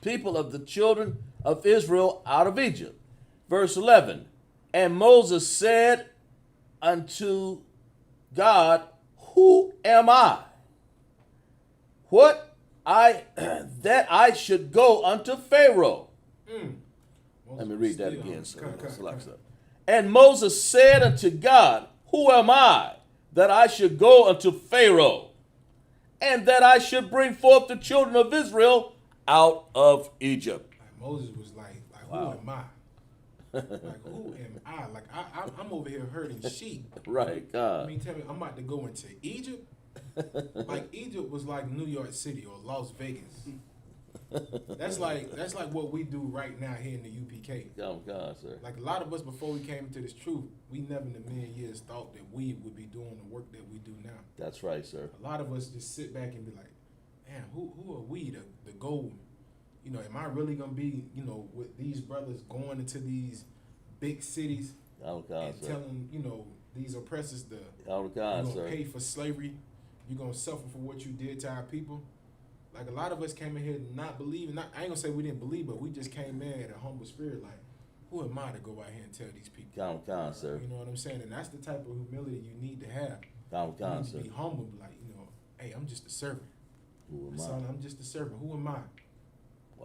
S1: the children of Israel out of Egypt. Verse 11. And Moses said unto God, who am I? What that I should go unto Pharaoh. Let me read that again. And Moses said unto God, who am I that I should go unto Pharaoh, and that I should bring forth the children of Israel out of Egypt?
S2: Like, Moses was like
S1: Wow.
S2: who am I? Like, who am I? Like, I'm over here herding sheep.
S1: Right, God.
S2: I mean, tell me, I'm about to go into Egypt? Like, Egypt was like New York City or Las Vegas. That's like what we do right now here in the UPK.
S1: Oh, God, sir.
S2: Like, a lot of us, before we came into this truth, we never in a million years thought that we would be doing the work that we do now.
S1: That's right, sir.
S2: A lot of us just sit back and be like, man, who are we to go? You know, am I really going to be, with these brothers going into these big cities
S1: Oh, God,
S2: and
S1: sir.
S2: telling, these oppressors to
S1: Oh, God,
S2: you're
S1: sir.
S2: going to pay for slavery, you're going to suffer for what you did to our people? Like, a lot of us came in here not believing. I ain't going to say we didn't believe, but we just came in at a humble spirit like, who am I to go out here and tell these people?
S1: God, sir.
S2: You know what I'm saying? And that's the type of humility you need to have.
S1: God,
S2: You need
S1: sir.
S2: to be humble, like, hey, I'm just a servant.
S1: Who am
S2: That's
S1: I?
S2: all, I'm just a servant. Who am I?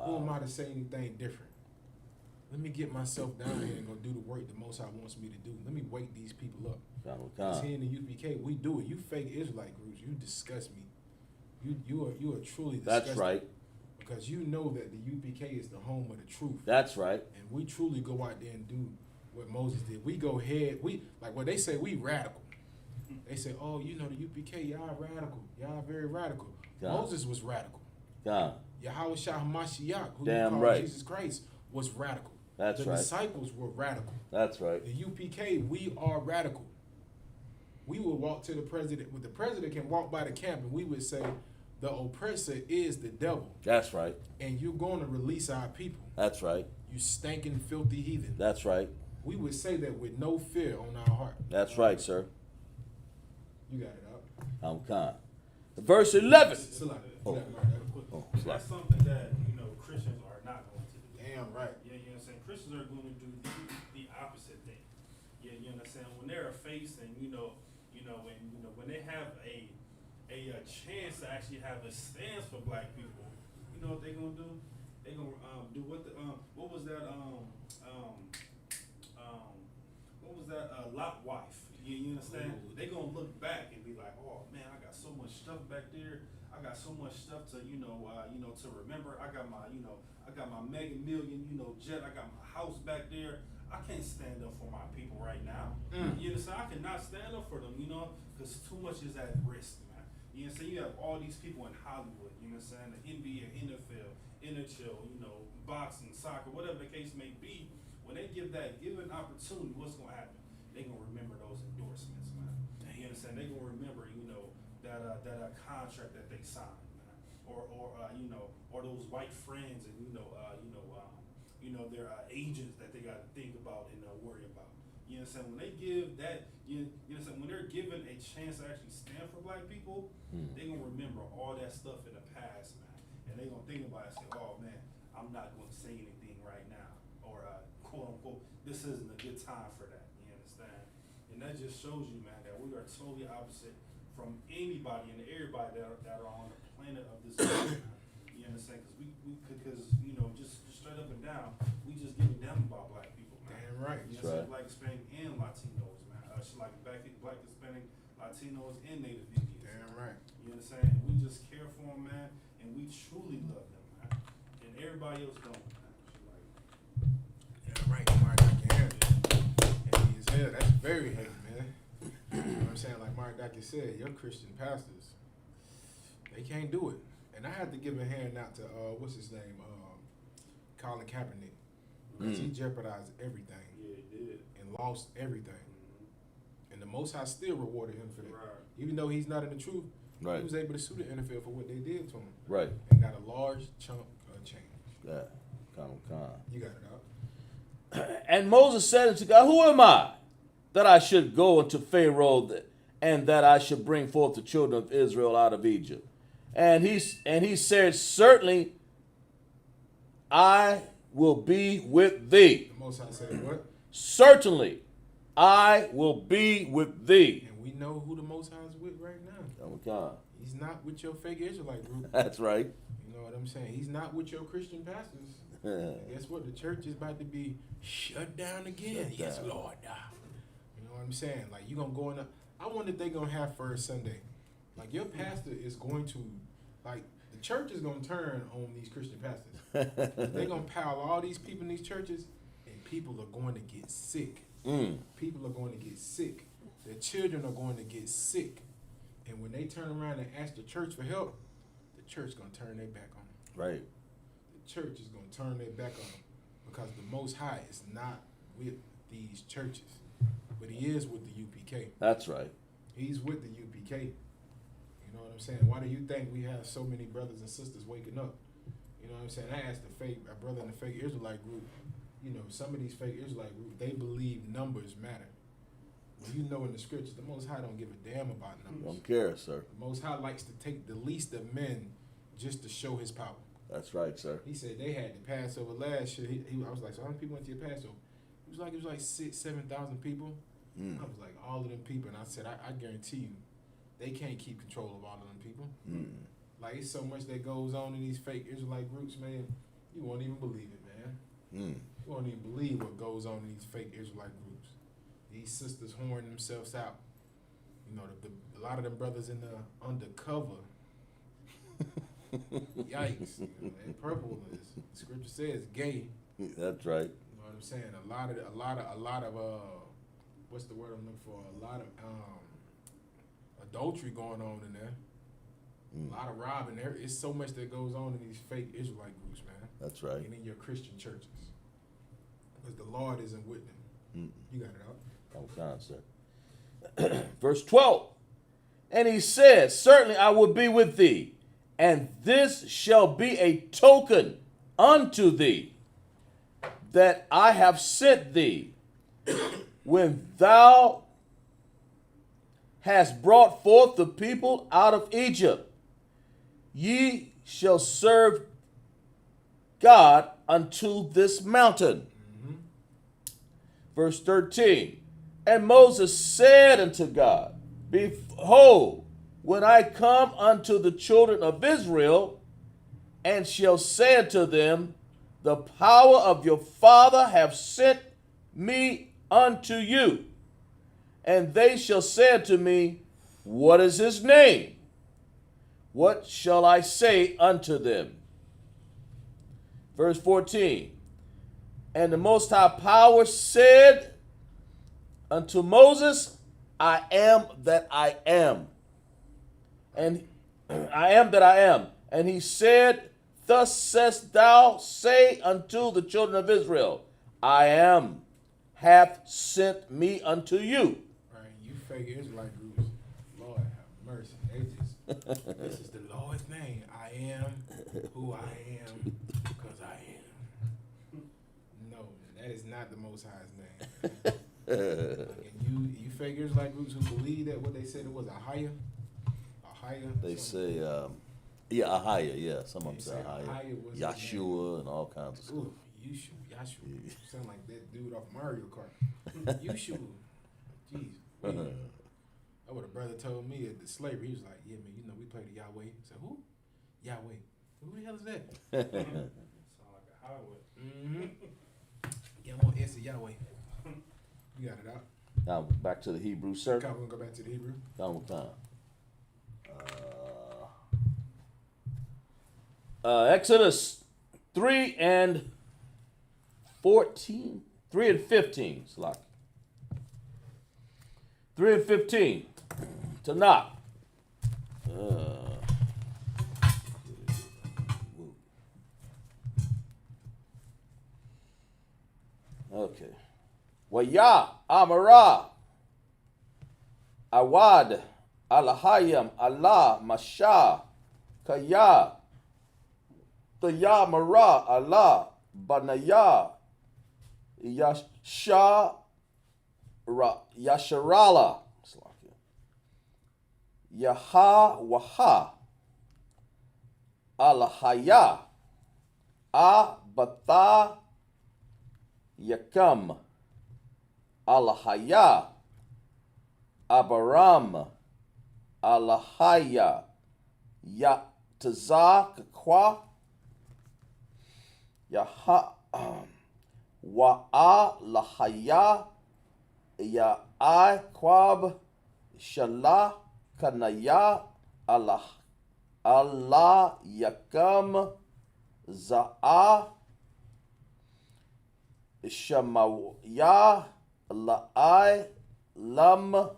S2: Who am I to say anything different? Let me get myself down here and go do the work the Most High wants me to do. Let me wake these people up. Because here in the UPK, we do it. You fake Israelite groups, you disgust me. You are truly disgusting.
S1: That's right.
S2: Because you know that the UPK is the home of the truth.
S1: That's right.
S2: And we truly go out there and do what Moses did. We go ahead. Like when they say we radical. They say, oh, the UPK, y'all radical. Y'all very radical.
S1: God.
S2: Moses was radical.
S1: God.
S2: Yahweh Shah Hamashiach, who
S1: Damn
S2: you call
S1: right.
S2: Jesus Christ, was radical.
S1: That's
S2: the
S1: right.
S2: disciples were radical.
S1: That's right.
S2: The UPK, we are radical. We will walk to the president. When the president can walk by the camp and we would say, the oppressor is the devil.
S1: That's right.
S2: And you're going to release our people.
S1: That's right.
S2: You stinking, filthy heathen.
S1: That's right.
S2: We would say that with no fear on our heart.
S1: That's right, sir.
S2: You got it out.
S1: I'm kind. Verse 11.
S2: Oh.
S3: That's something that, Christians are not going to do.
S2: Damn right.
S3: Yeah, you know what I'm saying? Christians are going to do the opposite thing. Yeah, you know what I'm saying? When they're facing, when they have a chance to actually have a stance for black people, you know what they're gonna do? They're gonna do what was that Lot wife? You understand? They're gonna look back and be like, oh man, I got so much stuff back there. I I got so much stuff to, to remember. I got my, I got my mega million, jet. I got my house back there. I can't stand up for my people right now. You understand? I cannot stand up for them, because too much is at risk, man. You understand? You have all these people in Hollywood, you know what I'm saying? The NBA, NFL, NHL, boxing, soccer, whatever the case may be. When they give an opportunity, what's going to happen? They're going to remember those endorsements, man. You understand? They're going to remember, that contract that they signed, man. Or those white friends and, their agents that they got to think about and worry about. You understand? When they give that, you understand? When they're given a chance to actually stand for black people, they're going to remember all that stuff in the past, man. And they're going to think about it and say, oh, man, I'm not going to say anything right now. Or, quote unquote, this isn't a good time for that. You understand? And that just shows you, man, that we are totally opposite from anybody and everybody that are on the planet of this earth. You understand? Because just straight up and down, we just give a damn about black people, man.
S2: Damn right.
S3: You know, black, Hispanic, and Latinos, man. Like black, Hispanic, Latinos, and Native Indians.
S2: Damn right.
S3: You understand? And we just care for them, man, and we truly love them, man. And everybody else don't, man.
S2: Damn right. Mark, I can have it. Heavy as hell. That's very heavy, man. You know what I'm saying? Like Mark Dr. said, your Christian pastors, they can't do it. And I had to give a hand out to what's his name, Colin Kaepernick, because he jeopardized everything.
S3: Yeah, he did.
S2: And lost everything. And the Most High still rewarded him for that.
S3: Right.
S2: Even though he's not in the truth,
S1: Right.
S2: he was able to sue the NFL for what they did to him.
S1: Right.
S2: And got a large chunk of change.
S1: Yeah.
S2: You got it out.
S1: And Moses said unto God, who am I that I should go unto Pharaoh and that I should bring forth the children of Israel out of Egypt? And he said, certainly I will be with thee.
S2: The Most High said what?
S1: Certainly I will be with thee.
S2: And we know who the Most High is with right now.
S1: Oh God.
S2: He's not with your fake Israelite group.
S1: That's right.
S2: You know what I'm saying? He's not with your Christian pastors. Guess what? The church is about to be shut down again.
S1: Shut
S2: Yes,
S1: down.
S2: Lord. You know what I'm saying? Like, you going to go in I wonder if they're going to have First Sunday. Like, your pastor is going to, like, the church is going to turn on these Christian pastors. They're going to pile all these people in these churches, and people are going to get sick. People are going to get sick. Their children are going to get sick. And when they turn around and ask the church for help, the church is going to turn their back on them.
S1: Right.
S2: The church is going to turn their back on them because the Most High is not with these churches, but he is with the UPK.
S1: That's right.
S2: He's with the UPK. You know what I'm saying? Why do you think we have so many brothers and sisters waking up? You know what I'm saying? I asked a brother in the fake Israelite group, some of these fake Israelite groups, they believe numbers matter. Well, you know in the scriptures, the Most High don't give a damn about numbers.
S1: Don't care, sir.
S2: The Most High likes to take the least of men just to show his power.
S1: That's right, sir.
S2: He said they had the Passover last year. I was like, so how many people went to your Passover? It was like 6,000-7,000 people. I was like, all of them people. And I said, I guarantee you, they can't keep control of all of them people. Like, it's so much that goes on in these fake Israelite groups, man. You won't even believe it, man. You won't even believe what goes on in these fake Israelite groups. These sisters whoring themselves out. A lot of them brothers in the undercover. Yikes. And purple is, scripture says, gay.
S1: That's right.
S2: You know what I'm saying? A lot of what's the word I'm looking for? A lot of adultery going on in there. A lot of robbing. There is so much that goes on in these fake Israelite groups, man.
S1: That's right.
S2: And in your Christian churches. Because the Lord isn't with them. You got it out.
S1: Oh, sir. Verse 12. And he said, certainly I will be with thee, and this shall be a token unto thee that I have sent thee. When thou hast brought forth the people out of Egypt, ye shall serve God unto this mountain. Verse 13. And Moses said unto God, behold, when I come unto the children of Israel, and shall say unto them, the power of your father have sent me unto you. And they shall say unto me, what is his name? What shall I say unto them? Verse 14. And the Most High Power said unto Moses, I am that I am. And I am that I am. And he said, Thus saidst thou, say unto the children of Israel, I am, hath sent me unto you.
S2: Right, you fake Israelite groups, Lord have mercy. They just, this is the Lord's name. I am who I am because I am. No, that is not the Most High's name. And you fake Israelite groups who believe that what they said it was a higher.
S1: They say, Ahaya, yeah. Some of them say
S2: Ahaya
S1: Ahaya.
S2: was his name.
S1: Yahshua and all kinds of stuff.
S2: Ooh, Yahshua. Sound like that dude off Mario Kart. Yahshua. Jeez. That what a brother told me at the slavery. He was like, yeah, man, you know, we play the Yahweh. I said, who? Yahweh. Who the hell is that?
S3: Sound like a highway.
S2: Mm-hmm. Yeah, I'm on S of Yahweh. You got it out.
S1: Now back to the Hebrew circle.
S2: We're going to go back to the Hebrew.
S1: Down time. Exodus 3 and 14. 3 and 15. Slack. 3 and 15. Tanakh. Okay. Waya Amara Awad Alahayam Allah Masha Kaya Taya Mara Allah Banaya Yasharala Yaha Waha Alahaya Abata Yakam Alahaya Abaram Alahaya Yatazakwa Yaha Wa'a Lahaya Ya'aquab Shalah Kanaya Allah Yakam Za'a Shamaya La'ai Lam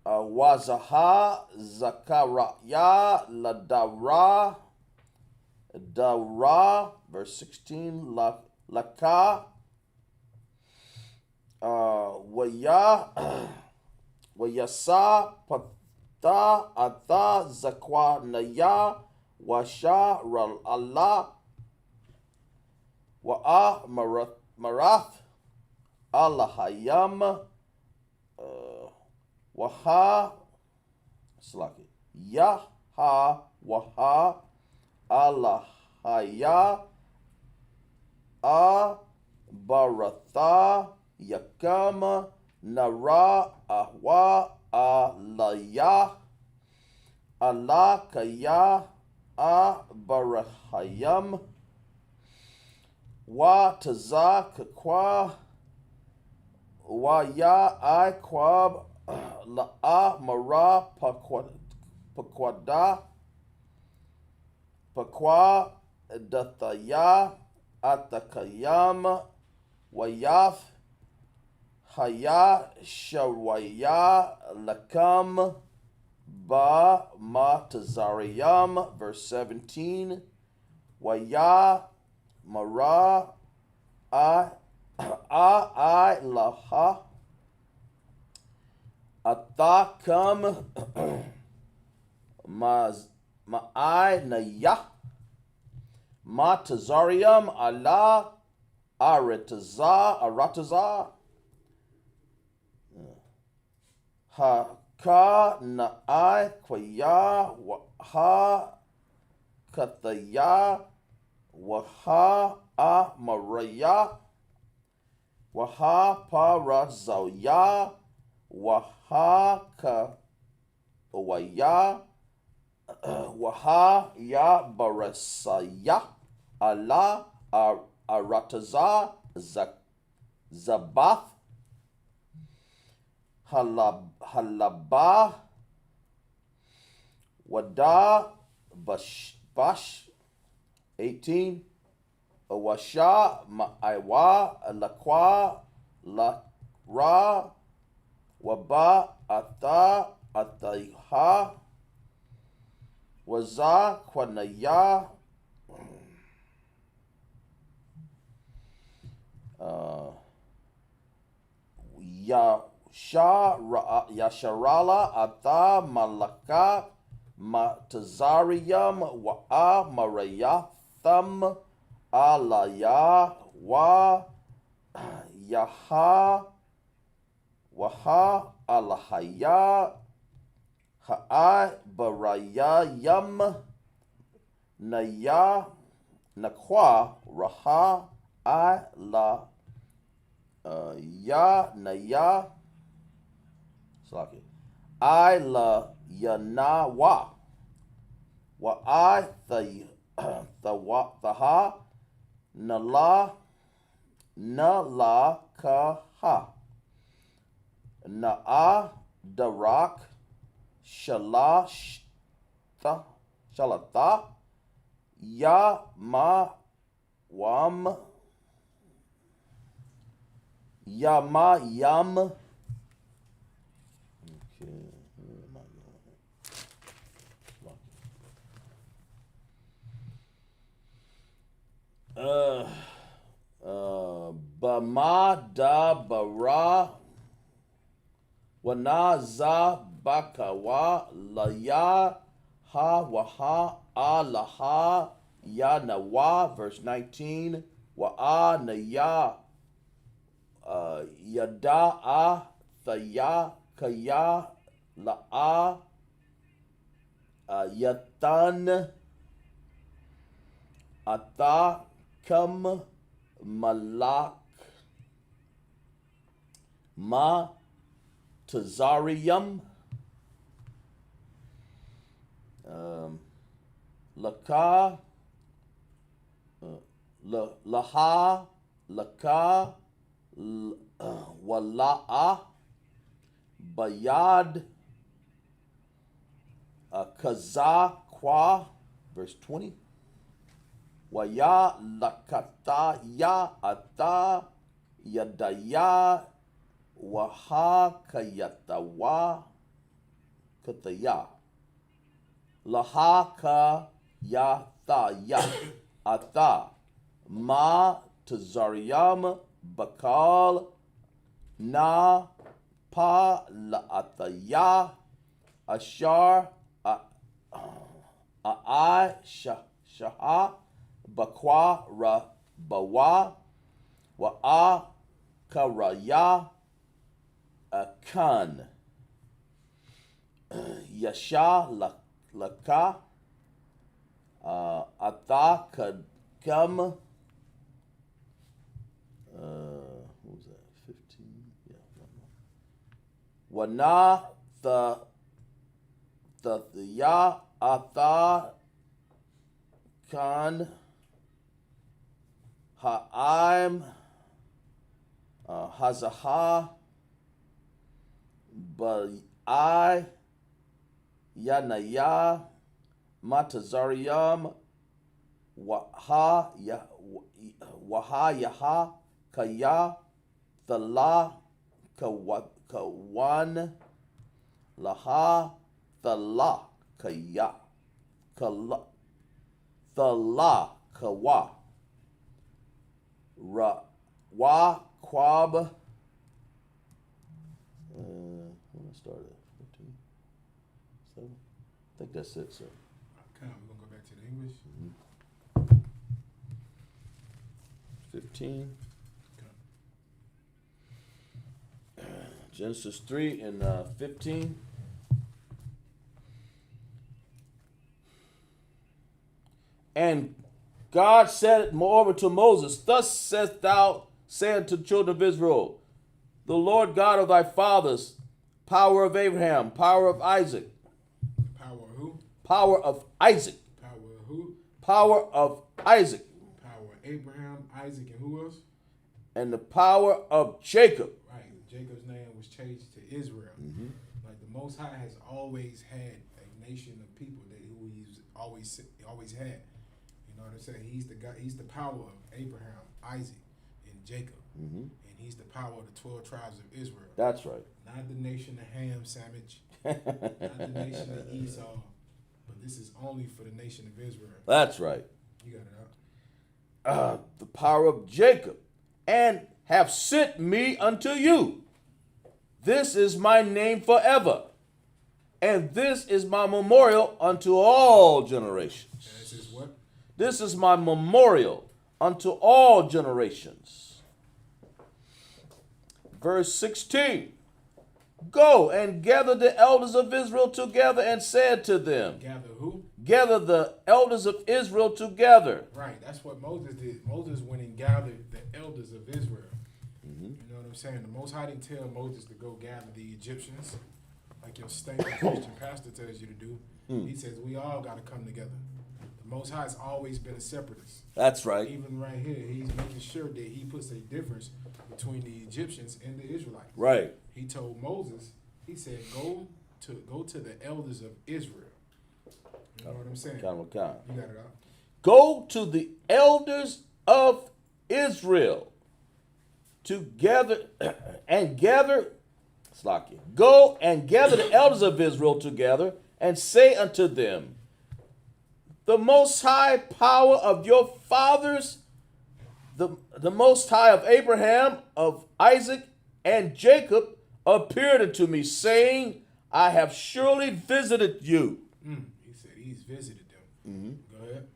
S1: Wazaha Zakaraya Ladara Dara, verse 16, Laka Wayasa Pata Ata Zakwa Naya Washa Ral Allah Wa'a Marath Allahayam Waha Slaki Yaha Waha Allahaya Baratha Yakama Nara Ahwa Alaya Alakaya Barahayam Wa Tazakwa Wa Ya Iquab La Mara Pakwada Pakwa Dathaya Atakayam Wayaf Haya Shawaya Lakam Ba Matazariyam, verse 17. Waya Mara I Laha Atakam Ma'ai Naya Matazariam Allah Arataza Haka Na'ai Kwaya Waha Kathaya Waha Amaraya Waha Parazaya Waha Kawaya Waha Ya Barasaya Allah Arataza Zabath Halabah Wada Bash 18. Washa Ma'aiwa Lakwa La Ra Waba Ata Ataiha Waza Kwanaya Yasharala Ata Malaka Matazarium Wa'a Marayatham Alaya Wa Yaha Waha Alahaya Ha'ai Barayayam Naya Nakwa Raha I La Ya Naya Slaki I La Yanawa Wa I Thaha Nala Kaha Na'a Darak Shalata Ya Ma Wam Yama Yam. Okay, where am I going? Bama da bara Wanaza Bakawa Laya Ha Waha Alaha Ya Nawa, verse 19. Wa'a Naya Yada'a Thaya Kaya La'a Yatan Ata Kam Malak Ma Tazarium Laka Laha Laka Wala'a Bayad Kaza Kwa, verse 20. Waya Lakata Ya Ata Yadaya Waha Kayatawa Kataya Laha Ka Yata Ya Ata Ma Tazariam Bakal Na Pa Laataya Ashar A'ai Shaha Bakwa Ra Bawa Wa'a Karaya Akan Yasha Laka Ata Kadkam. What was that? 15? Yeah. Wana the ya ata kan ha'im hazaha ba'ai yanaya matazariam waha yaha kaya thala kawan laha thala kaya thala kawa ra wa kwab. When I started 15, 7. I think that's it, sir.
S2: Okay, we're gonna go back to the English.
S1: 15. Genesis 3 and 15. And God said moreover to Moses, thus saidst thou, said to the children of Israel, the Lord God of thy fathers, power of Abraham, power of Isaac.
S2: Power of who?
S1: Power of Isaac.
S2: Power of who?
S1: Power of Isaac.
S2: Power of Abraham, Isaac, and who else?
S1: And the power of Jacob.
S2: Right. Jacob's name was changed to Israel.
S1: Mm-hmm.
S2: Like the Most High has always had a nation of people that who he's always had. You know what I'm saying? He's the guy. He's the power of Abraham, Isaac, and Jacob, and he's the power of the 12 tribes of Israel.
S1: That's right.
S2: Not the nation of Ham sandwich, not the nation of Esau, but this is only for the nation of Israel.
S1: That's right.
S2: You got it out.
S1: The power of Jacob, and have sent me unto you. This is my name forever, and this is my memorial unto all generations.
S2: And this is what?
S1: This is my memorial unto all generations. Verse 16. Go and gather the elders of Israel together, and said to them.
S2: Gather who?
S1: Gather the elders of Israel together.
S2: Right, that's what Moses did. Moses went and gathered the elders of Israel. You know what I'm saying? The Most High didn't tell Moses to go gather the Egyptians, like your stinking Christian pastor tells you to do. He says we all got to come together. The Most High has always been a separatist.
S1: That's right.
S2: Even right here, he's making sure that he puts a difference between the Egyptians and the Israelites.
S1: Right.
S2: He told Moses, he said, go to the elders of Israel. You know what I'm saying?
S1: Kind.
S2: You got it out.
S1: Go to the elders of Israel together and gather. Slacky. Go and gather the elders of Israel together, and say unto them, the Most High power of your fathers, the Most High of Abraham, of Isaac, and Jacob, appeared unto me, saying, I have surely visited you.
S2: He said he's visited them. Go ahead.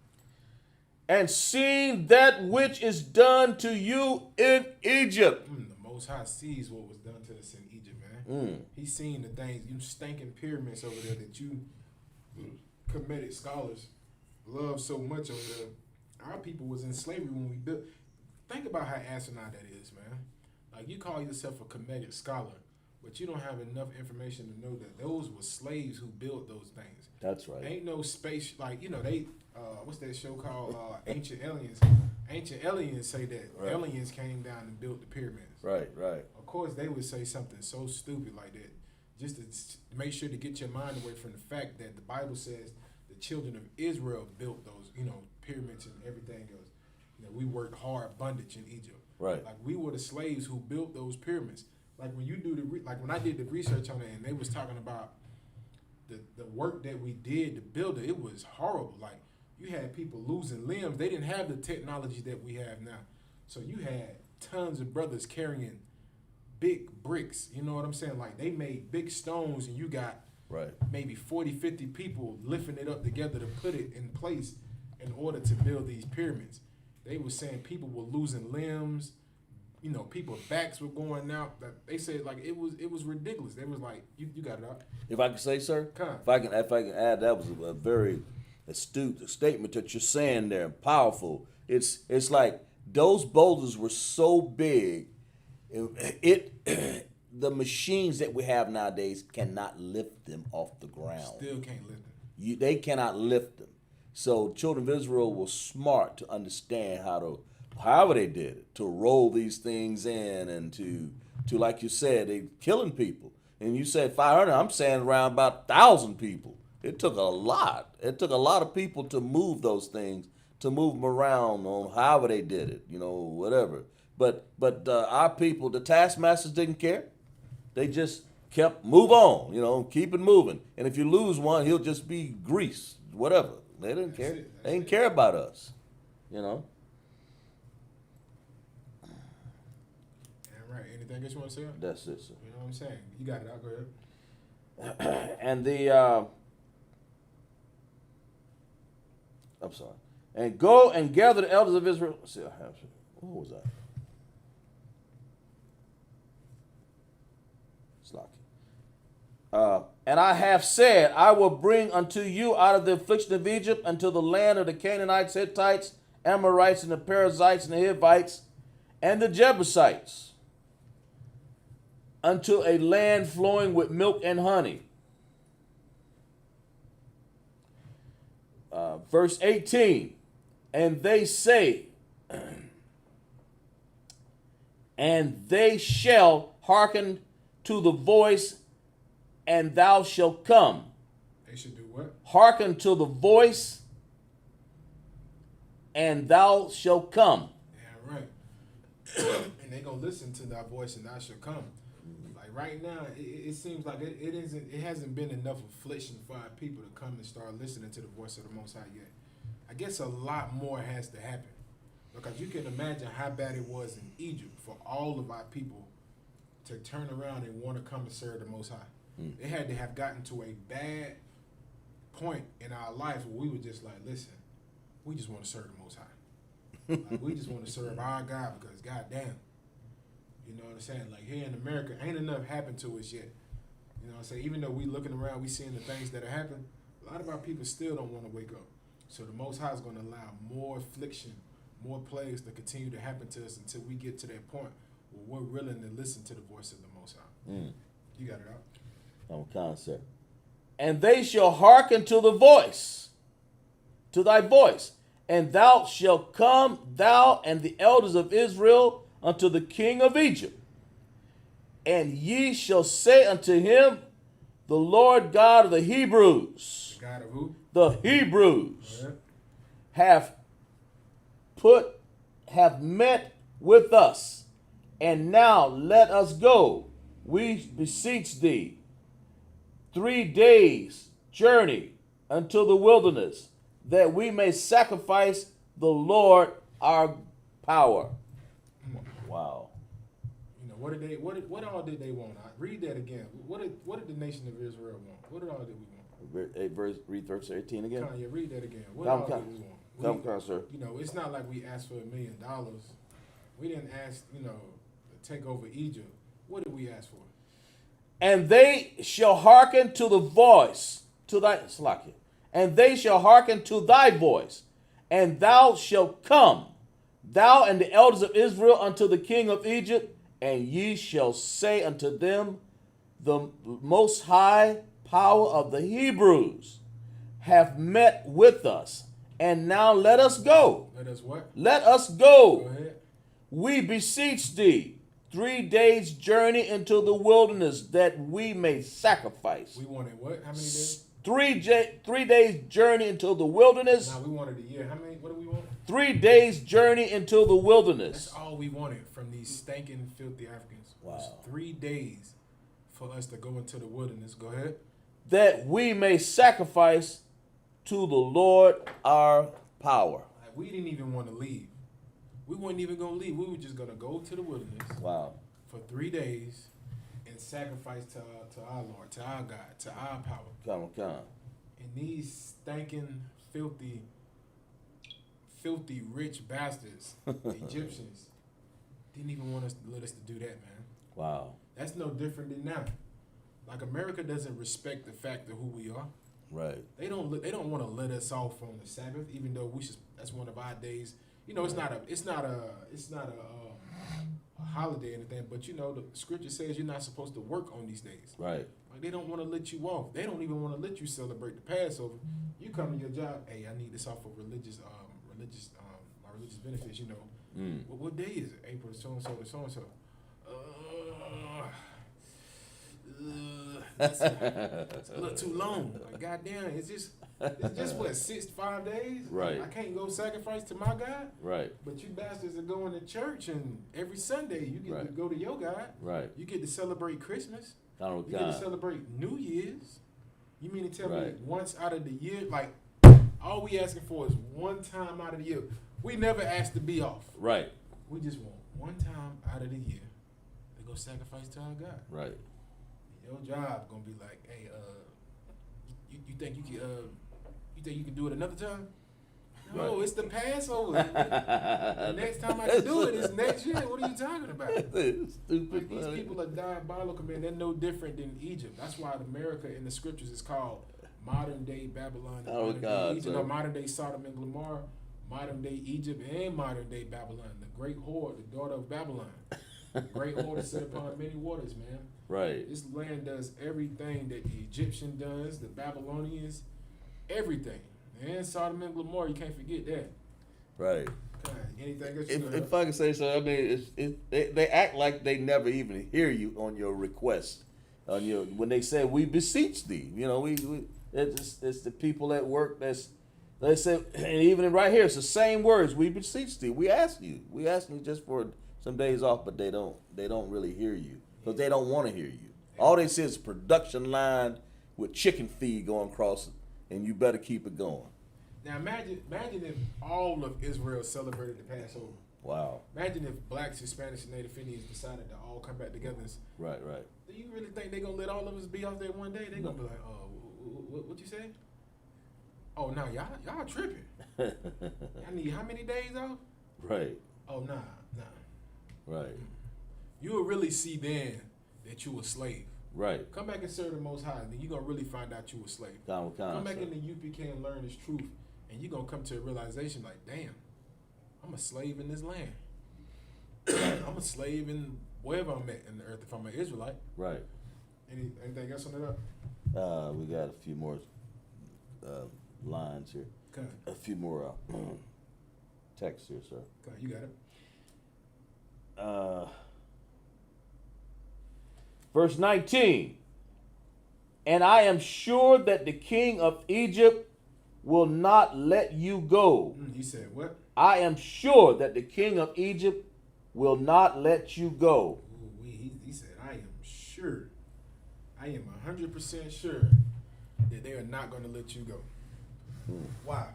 S1: And seen that which is done to you in Egypt.
S2: The Most High sees what was done to us in Egypt, man. He's seen the things, you stinking pyramids over there that you committed scholars love so much over there. Our people was in slavery when we built. Think about how asinine that is, man. Like, you call yourself a comedic scholar, but you don't have enough information to know that those were slaves who built those things.
S1: That's right.
S2: Ain't no space, like, you know, they, what's that show called? Ancient Aliens. Ancient Aliens say that aliens came down and built the pyramids.
S1: Right.
S2: Of course, they would say something so stupid like that, just to make sure to get your mind away from the fact that the Bible says the children of Israel built those, you know, pyramids and everything else. You know, we worked hard bondage in Egypt.
S1: Right.
S2: Like, we were the slaves who built those pyramids. Like, when you do like when I did the research on it, and they was talking about the work that we did to build it, it was horrible. Like, you had people losing limbs. They didn't have the technology that we have now. So you had tons of brothers carrying big bricks. You know what I'm saying? Like, they made big stones, and you got maybe 40, 50 people lifting it up together to put it in place in order to build these pyramids. They were saying people were losing limbs. You know, people's backs were going out. They said, like, it was ridiculous. They was like, you got it out.
S1: If I can say, sir,
S2: Come.
S1: if I can add, that was a very astute statement that you're saying there, powerful. It's like those boulders were so big, the machines that we have nowadays cannot lift them off the ground.
S2: Still can't lift them.
S1: They cannot lift them. So children of Israel were smart to understand however they did it, to roll these things in and to like you said, they killing people. And you said 500, I'm saying around about 1,000 people. It took a lot. It took a lot of people to move those things, to move them around on however they did it, you know, whatever. But our people, the taskmasters didn't care. They just kept move on, you know, keep it moving. And if you lose one, he'll just be grease, whatever. They didn't care. They didn't care about us, you know.
S2: Yeah, right. Anything else you want to say?
S1: That's it, sir.
S2: You know what I'm saying? You got it out. Go ahead.
S1: And I'm sorry. And go and gather the elders of Israel. Let's see, I have. What was that? Slocky. And I have said, I will bring unto you out of the affliction of Egypt unto the land of the Canaanites, Hittites, Amorites, and the Perizzites, and the Hivites, and the Jebusites, unto a land flowing with milk and honey. Verse 18, and they say, and they shall hearken to the voice, and thou shalt come.
S2: They should do what?
S1: Hearken to the voice, and thou shalt come.
S2: Yeah, right. And they gonna listen to thy voice, and thou shalt come. Like right now, it seems like it hasn't been enough affliction for our people to come and start listening to the voice of the Most High yet. I guess a lot more has to happen, because you can imagine how bad it was in Egypt for all of our people to turn around and want to come and serve the Most High. It had to have gotten to a bad point in our lives where we were just like, listen, we just want to serve the Most High. Like, we just want to serve our God, because goddamn, you know what I'm saying? Like here in America, ain't enough happened to us yet. You know what I'm saying? Even though we looking around, we seeing the things that are happening, a lot of our people still don't want to wake up. So the Most High is going to allow more affliction, more plagues to continue to happen to us until we get to that point where we're willing to listen to the voice of the Most High. You got it out?
S1: On concept. And they shall hearken to the voice, to thy voice, and thou shalt come, thou and the elders of Israel, unto the king of Egypt. And ye shall say unto him, the Lord God of the Hebrews,
S2: The God of who?
S1: the Hebrews,
S2: Yeah.
S1: have met with us, and now let us go, we beseech thee, 3 days' journey unto the wilderness, that we may sacrifice the Lord our power. Wow.
S2: You know, what all did they want? Read that again. What did the nation of Israel want? What all did we want?
S1: Read verse 18 again.
S2: Kanye, read that again. What all did we want?
S1: Come, sir.
S2: You know, it's not like we asked for $1 million. We didn't ask, to take over Egypt. What did we ask for?
S1: And they shall hearken to the voice, to thy slakia, and they shall hearken to thy voice, and thou shalt come, thou and the elders of Israel, unto the king of Egypt, and ye shall say unto them, the Most High power of the Hebrews have met with us, and now let us go.
S2: Let us what?
S1: Let us go.
S2: Go ahead.
S1: We beseech thee, 3 days' journey into the wilderness, that we may sacrifice.
S2: We wanted what? How many days?
S1: 3 days' journey into the wilderness.
S2: No, we wanted a year. How many? What do we want?
S1: 3 days' journey into the wilderness.
S2: That's all we wanted from these stinking, filthy Africans.
S1: Wow.
S2: Was 3 days for us to go into the wilderness. Go ahead.
S1: That we may sacrifice to the Lord our power.
S2: Like, we didn't even want to leave. We weren't even going to leave. We were just going to go to the wilderness
S1: Wow.
S2: for 3 days and sacrifice to our Lord, to our God, to our power.
S1: Come.
S2: And these stinking, filthy, rich bastards, the Egyptians, didn't even want us to let us to do that, man.
S1: Wow.
S2: That's no different than now. Like, America doesn't respect the fact of who we are.
S1: Right.
S2: They don't want to let us off on the Sabbath, even though that's one of our days. You know, it's not a holiday or anything, but the scripture says you're not supposed to work on these days.
S1: Right.
S2: Like, they don't want to let you off. They don't even want to let you celebrate the Passover. You come to your job, hey, I need this off for religious my religious benefits. What day is it? April so and so to so and so. It's a little too long. Like, goddamn, it's just what 5 days.
S1: Right.
S2: I can't go sacrifice to my God.
S1: Right.
S2: But you bastards are going to church, and every Sunday you get to go to your God.
S1: Right.
S2: You get to celebrate Christmas.
S1: You
S2: get to celebrate New Year's. You mean to tell me once out of the year, like, all we asking for is one time out of the year. We never asked to be off.
S1: Right.
S2: We just want one time out of the year to go sacrifice to our God.
S1: Right.
S2: Your job gonna be like, hey, you think you can do it another time? No, it's the Passover. The next time I can do it is next year. What are you talking about?
S1: Stupid.
S2: Like, these people are diabolical, man. They're no different than Egypt. That's why America in the scriptures is called modern day Babylon.
S1: Oh, God.
S2: Egypt, or modern day Sodom and Gomorrah, modern day Egypt, and modern day Babylon. The great whore, the daughter of Babylon. Great whore to sit upon many waters, man.
S1: Right.
S2: This land does everything that the Egyptian does, the Babylonians, everything. And Sodom and Gomorrah, you can't forget that.
S1: Right.
S2: God, anything else?
S1: If I can say so, I mean, they act like they never even hear you on your request, when they say we beseech thee. It's the people at work they say, and even right here, it's the same words. We beseech thee. We ask you just for some days off, but they don't really hear you because they don't want to hear you. All they see is production line with chicken feed going across it, and you better keep it going.
S2: Now imagine if all of Israel celebrated the Passover.
S1: Wow.
S2: Imagine if blacks, Hispanics, and Native Indians decided to all come back together.
S1: Right.
S2: Do you really think they're going to let all of us be off there one day? They're going to be like, oh, what you say? Oh, no, y'all tripping. I need how many days off?
S1: Right.
S2: Oh, nah.
S1: Right.
S2: You will really see then that you a slave.
S1: Right.
S2: Come back and serve the Most High, then you're going to really find out you a slave. Come back in the UPK and learn this truth, and you're going to come to a realization like, damn, I'm a slave in this land. I'm a slave in wherever I'm at in the earth if I'm an Israelite.
S1: Right.
S2: Anything else on that?
S1: We got a few more lines here.
S2: Okay.
S1: A few more texts here, sir.
S2: Okay, you got it.
S1: Verse 19. And I am sure that the king of Egypt will not let you go.
S2: You said what?
S1: I am sure that the king of Egypt will not let you go.
S2: Ooh, he said, I am sure. I am 100% sure that they are not going to let you go. Why?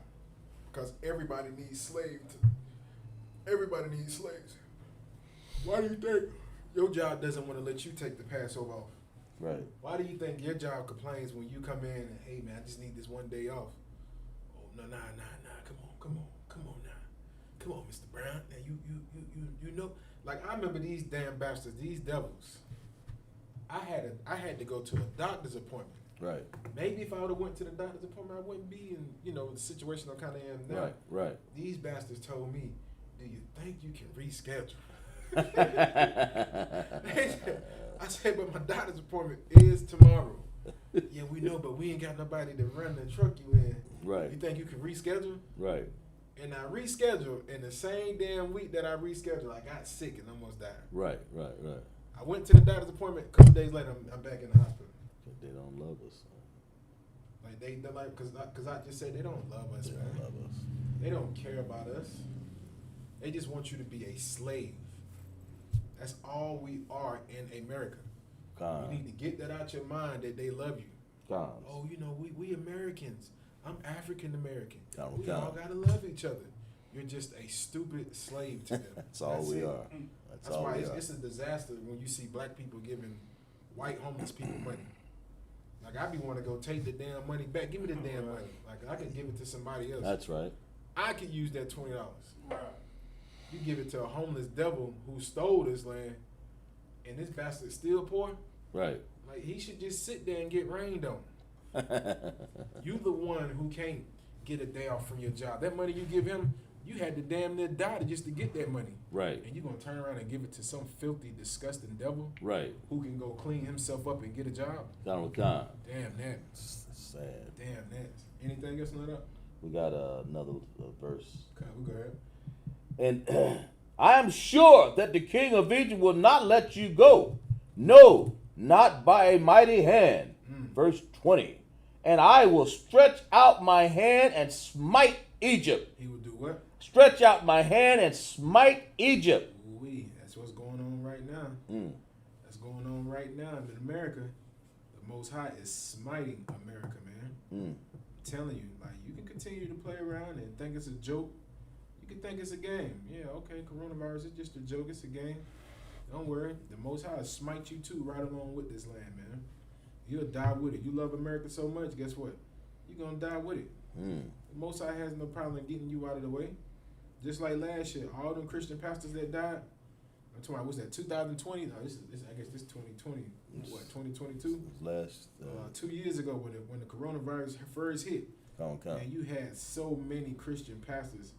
S2: Because everybody needs slaves. Everybody needs slaves. Why do you think your job doesn't want to let you take the Passover off?
S1: Right.
S2: Why do you think your job complains when you come in and, hey man, I just need this one day off? Oh no, nah, come on now. Come on, Mr. Brown. Now you know, like I remember these damn bastards, these devils. I had to go to a doctor's appointment.
S1: Right.
S2: Maybe if I would have went to the doctor's appointment, I wouldn't be in, the situation I kind of am now.
S1: Right.
S2: These bastards told me, do you think you can reschedule? I said, but my doctor's appointment is tomorrow. Yeah, we know, but we ain't got nobody to run the truck you in.
S1: Right.
S2: You think you can reschedule?
S1: Right.
S2: And I rescheduled, in the same damn week that I rescheduled, I got sick and almost died.
S1: Right.
S2: I went to the doctor's appointment. A couple days later, I'm back in the hospital.
S1: They don't love us.
S2: Like they're like, cause I just said they don't love us,
S1: They
S2: man.
S1: don't love us.
S2: They don't care about us. They just want you to be a slave. That's all we are in America. You need to get that out your mind that they love you. Oh, we Americans. I'm African American. We all gotta love each other. You're just a stupid slave to them.
S1: That's all we are.
S2: That's why it's a disaster when you see black people giving white homeless people money. Like I be want to go take the damn money back. Give me the damn money. Like I could give it to somebody else.
S1: That's right.
S2: I could use that $20.
S3: Right.
S2: You give it to a homeless devil who stole this land, and this bastard still poor.
S1: Right.
S2: Like he should just sit there and get rained on. You the one who can't get a day off from your job. That money you give him, you had to damn near die just to get that money.
S1: Right.
S2: And you gonna turn around and give it to some filthy, disgusting devil.
S1: Right.
S2: Who can go clean himself up and get a job.
S1: Donald.
S2: Damn that.
S1: It's sad.
S2: Damn that. Anything else on that?
S1: We got another verse.
S2: Okay, we go ahead.
S1: And I am sure that the king of Egypt will not let you go. No, not by a mighty hand. Verse 20. And I will stretch out my hand and smite Egypt.
S2: He will do what?
S1: Stretch out my hand and smite Egypt.
S2: Ooh-wee. That's what's going on right now. That's going on right now in America. The Most High is smiting America, man. I'm telling you, like, you can continue to play around and think it's a joke. You can think it's a game. Yeah, okay, coronavirus is just a joke. It's a game. Don't worry. The Most High will smite you too right along with this land, man. You'll die with it. You love America so much, guess what? You're going to die with it. The Most High has no problem getting you out of the way. Just like last year, all them Christian pastors that died, I'm talking about, what's that, 2020? No, I guess this 2020. What, 2022?
S1: Last
S2: 2 years ago when the coronavirus first hit. And you had so many Christian pastors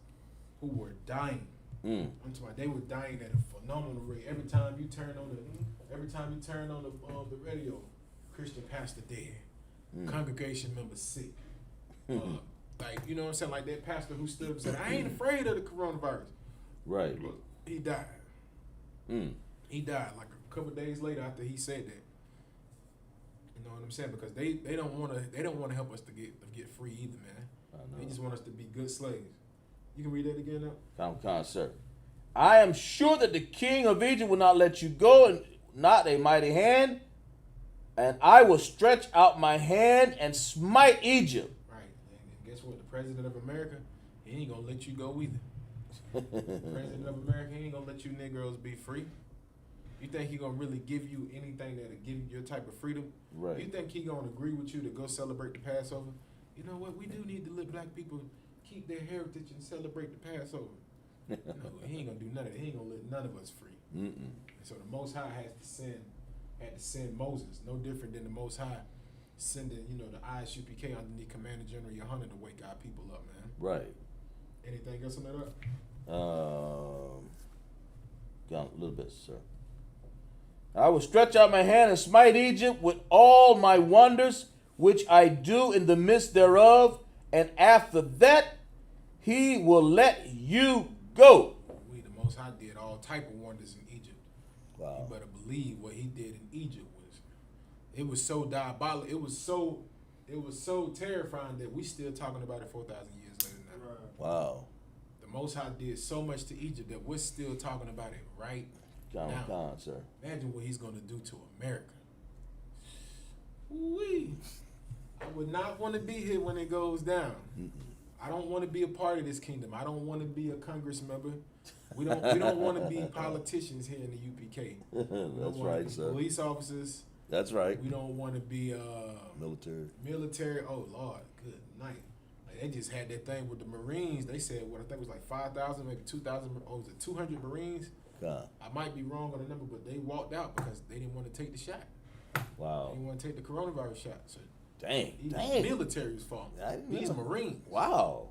S2: who were dying. I'm talking about they were dying at a phenomenal rate. Every time you turn on the radio, Christian pastor dead, congregation member sick. Like, you know what I'm saying? Like that pastor who stood up and said, I ain't afraid of the coronavirus.
S1: Right.
S2: He died. He died like a couple days later after he said that. You know what I'm saying? Because they don't want to help us to get free either, man. They just want us to be good slaves. You can read that again now.
S1: Come, sir. I am sure that the king of Egypt will not let you go, and not a mighty hand, and I will stretch out my hand and smite Egypt.
S2: Right. And guess what? The president of America, he ain't gonna let you go either. The president of America, he ain't gonna let you Negroes be free. You think he gonna really give you anything that'll give you your type of freedom?
S1: Right.
S2: You think he gonna agree with you to go celebrate the Passover? You know what? We do need to let black people keep their heritage and celebrate the Passover. No, he ain't gonna do none of that. He ain't gonna let none of us free. And so the Most High had to send Moses, no different than the Most High sending, the ISUPK underneath Commander General Yohanan to wake our people up, man.
S1: Right.
S2: Anything else on that up?
S1: Got a little bit, sir. I will stretch out my hand and smite Egypt with all my wonders, which I do in the midst thereof, and after that he will let you go.
S2: The Most High did all type of wonders in Egypt.
S1: Wow.
S2: You better believe what he did in Egypt was so diabolical. It was so terrifying that we still talking about it 4,000 years later now.
S3: Right.
S1: Wow.
S2: The Most High did so much to Egypt that we're still talking about it right now.
S1: Sir.
S2: Imagine what he's going to do to America. Wee. I would not want to be here when it goes down. I don't want to be a part of this kingdom. I don't want to be a Congress member. We don't want to be politicians here in the UPK.
S1: That's right, sir.
S2: Police officers.
S1: That's right.
S2: We don't want to be
S1: Military.
S2: Oh Lord, good night. Like, they just had that thing with the Marines. They said what I think was like 5,000, maybe 2,000. Oh, was it 200 Marines?
S1: God.
S2: I might be wrong on the number, but they walked out because they didn't want to take the shot.
S1: Wow.
S2: They didn't want to take the coronavirus shot. So
S1: Dang.
S2: the military was falling. These Marines.
S1: Wow.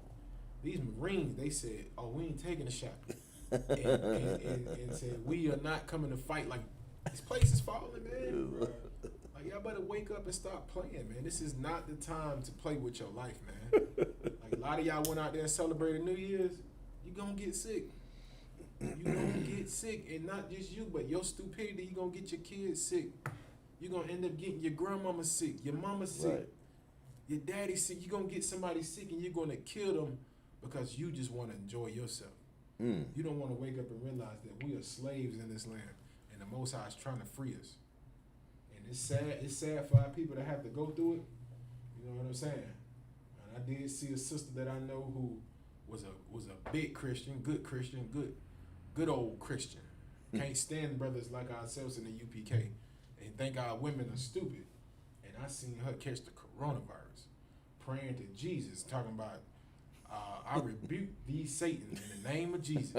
S2: These Marines, they said, "Oh, we ain't taking a shot," and said, "We are not coming to fight." Like, this place is falling, man. Like, y'all better wake up and start playing, man. This is not the time to play with your life, man. Like, a lot of y'all went out there and celebrated New Year's. You gonna get sick. You gonna get sick, and not just you, but your stupidity. You gonna get your kids sick. You gonna end up getting your grandmama sick, your mama sick,
S1: Right.
S2: your daddy sick. You gonna get somebody sick, and you're gonna kill them because you just want to enjoy yourself. You don't want to wake up and realize that we are slaves in this land, and the Most High is trying to free us. And it's sad. It's sad for our people to have to go through it. You know what I'm saying? And I did see a sister that I know who was a big Christian, good old Christian. Can't stand brothers like ourselves in the UPK, and think our women are stupid. And I seen her catch the coronavirus, praying to Jesus, talking about, I rebuke thee, Satan, in the name of Jesus.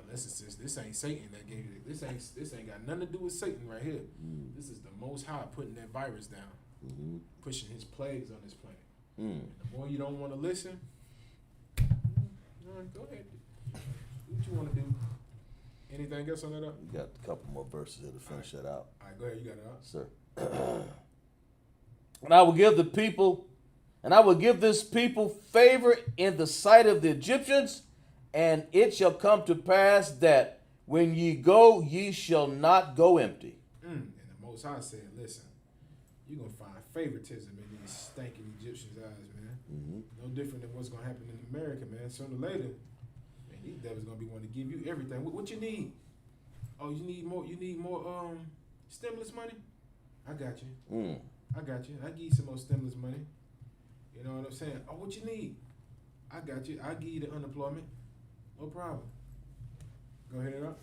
S2: This ain't Satan that gave you this. This ain't got nothing to do with Satan right here. This is the Most High putting that virus down, pushing his plagues on this planet. And the more you don't want to listen, all right, go ahead. Do what you want to do. Anything else on that up?
S1: You got a couple more verses here to finish that out.
S2: All right, go ahead. You got it out.
S1: Sir. And I will give this people favor in the sight of the Egyptians, and it shall come to pass that when ye go, ye shall not go empty.
S2: And the Most High said, listen, you're going to find favoritism in these stinking Egyptians' eyes, man. No different than what's going to happen in America, man. Sooner or later, man, these devils going to be wanting to give you everything. What you need? Oh, you need more stimulus money? I got you. I got you. I give you some more stimulus money. You know what I'm saying? Oh, what you need? I got you. I give you the unemployment. No problem. Go ahead up.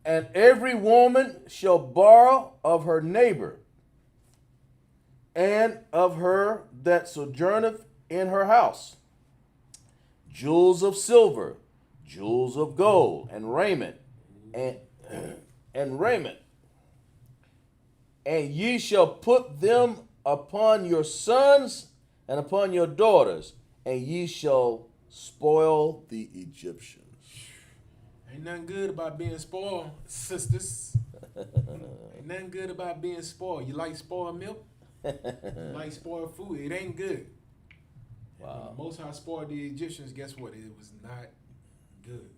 S1: And every woman shall borrow of her neighbor, and of her that sojourneth in her house, jewels of silver, jewels of gold, and raiment, and raiment. And ye shall put them upon your sons and upon your daughters, and ye shall spoil the Egyptians.
S2: Ain't nothing good about being spoiled, sisters. Ain't nothing good about being spoiled. You like spoiled milk? You like spoiled food? It ain't good.
S1: Wow.
S2: When the Most High spoiled the Egyptians, guess what? It was not good.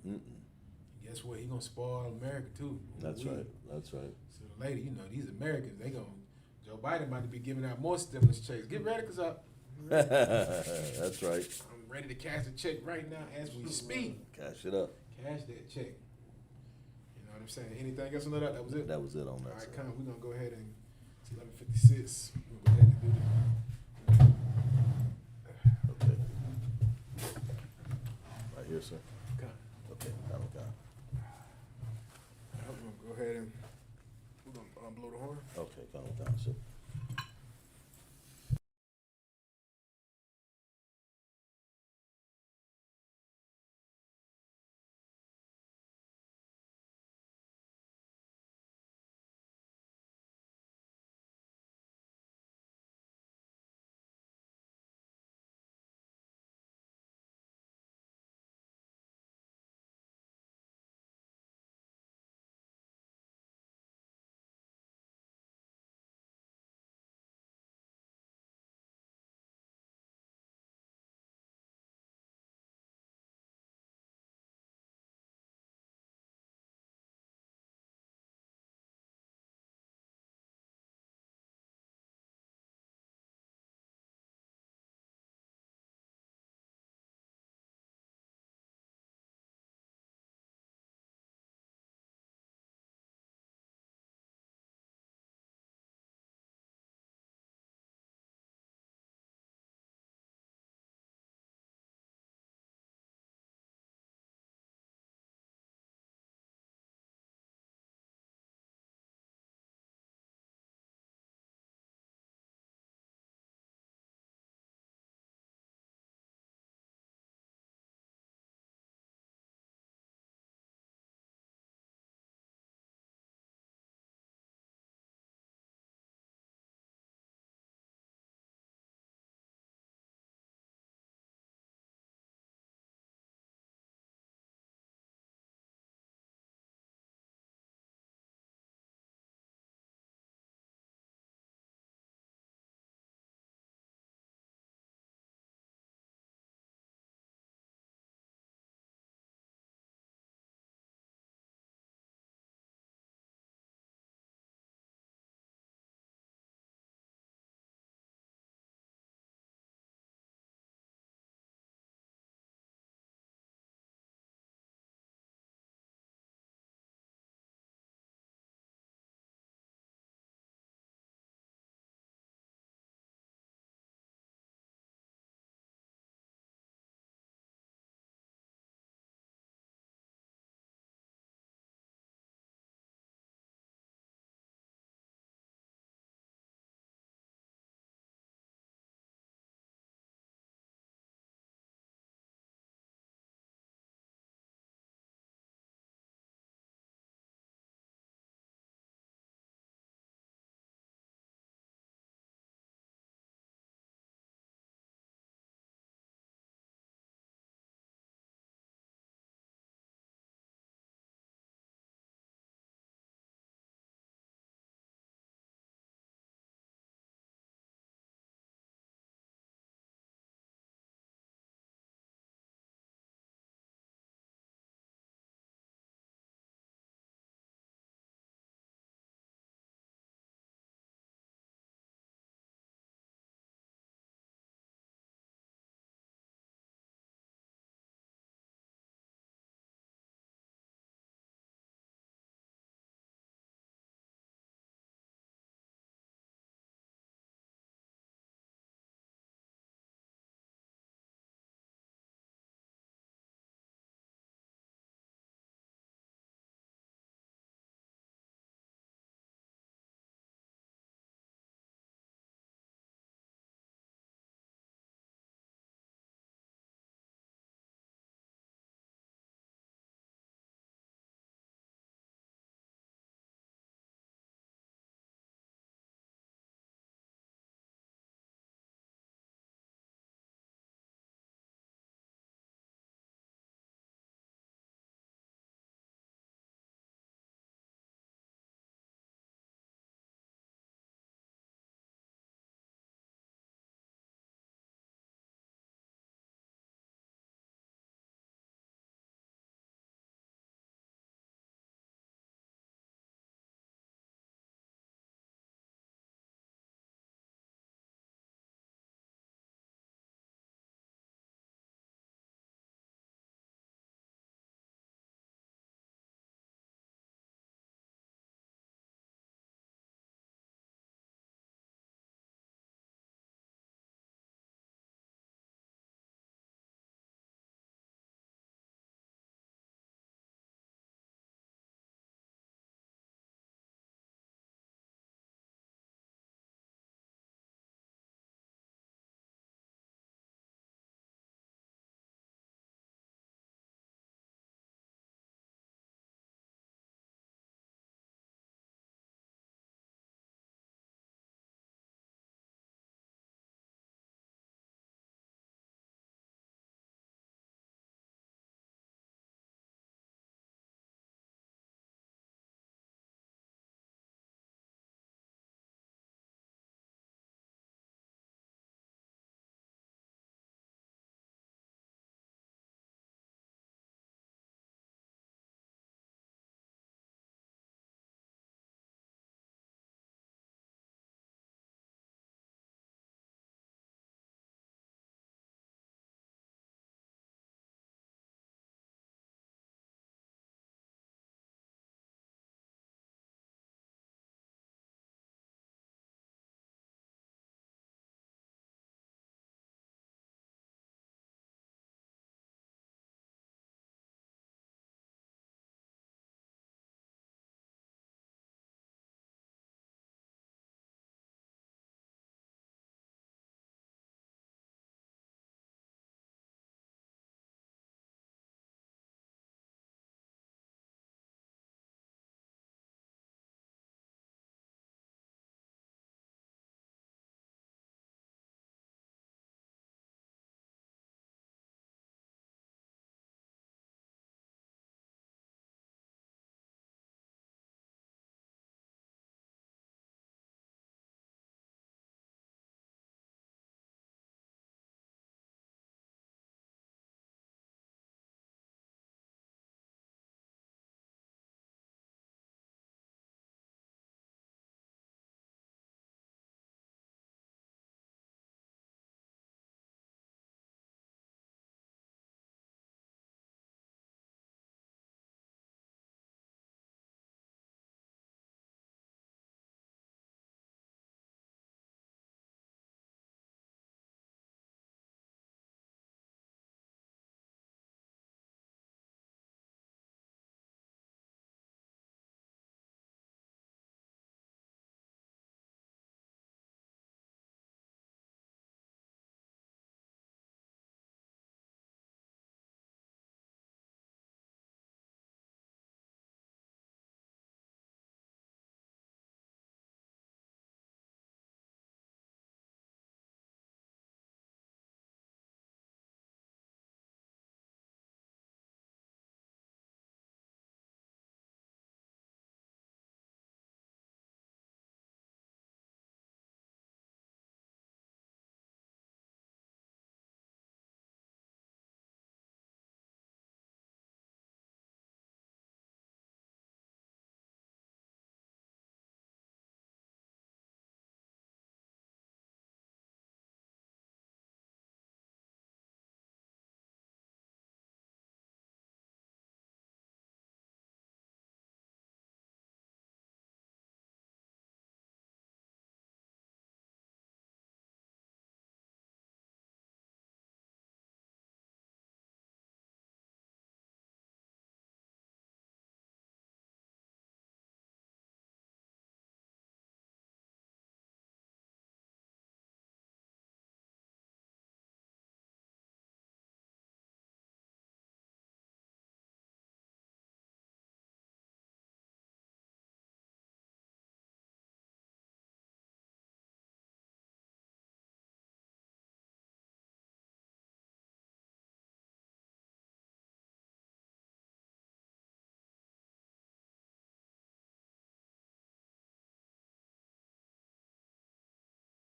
S2: Guess what? He gonna spoil America too.
S1: That's right. That's right.
S2: So later, these Americans, they gonna Joe Biden about to be giving out more stimulus checks. Get ready, cause
S1: That's right.
S2: I'm ready to cash the check right now as we speak.
S1: Cash it up.
S2: Cash that check. You know what I'm saying? Anything else on that? That was it.
S1: That was it on
S2: All
S1: that
S2: right,
S1: side.
S2: come. We're gonna go ahead and it's 11:56. We'll go ahead and do this.
S1: Okay. Right here, sir.
S2: Come.
S1: Okay. Okay.
S2: I'm gonna go ahead and we're gonna blow the horn.
S1: Okay. Come, sir.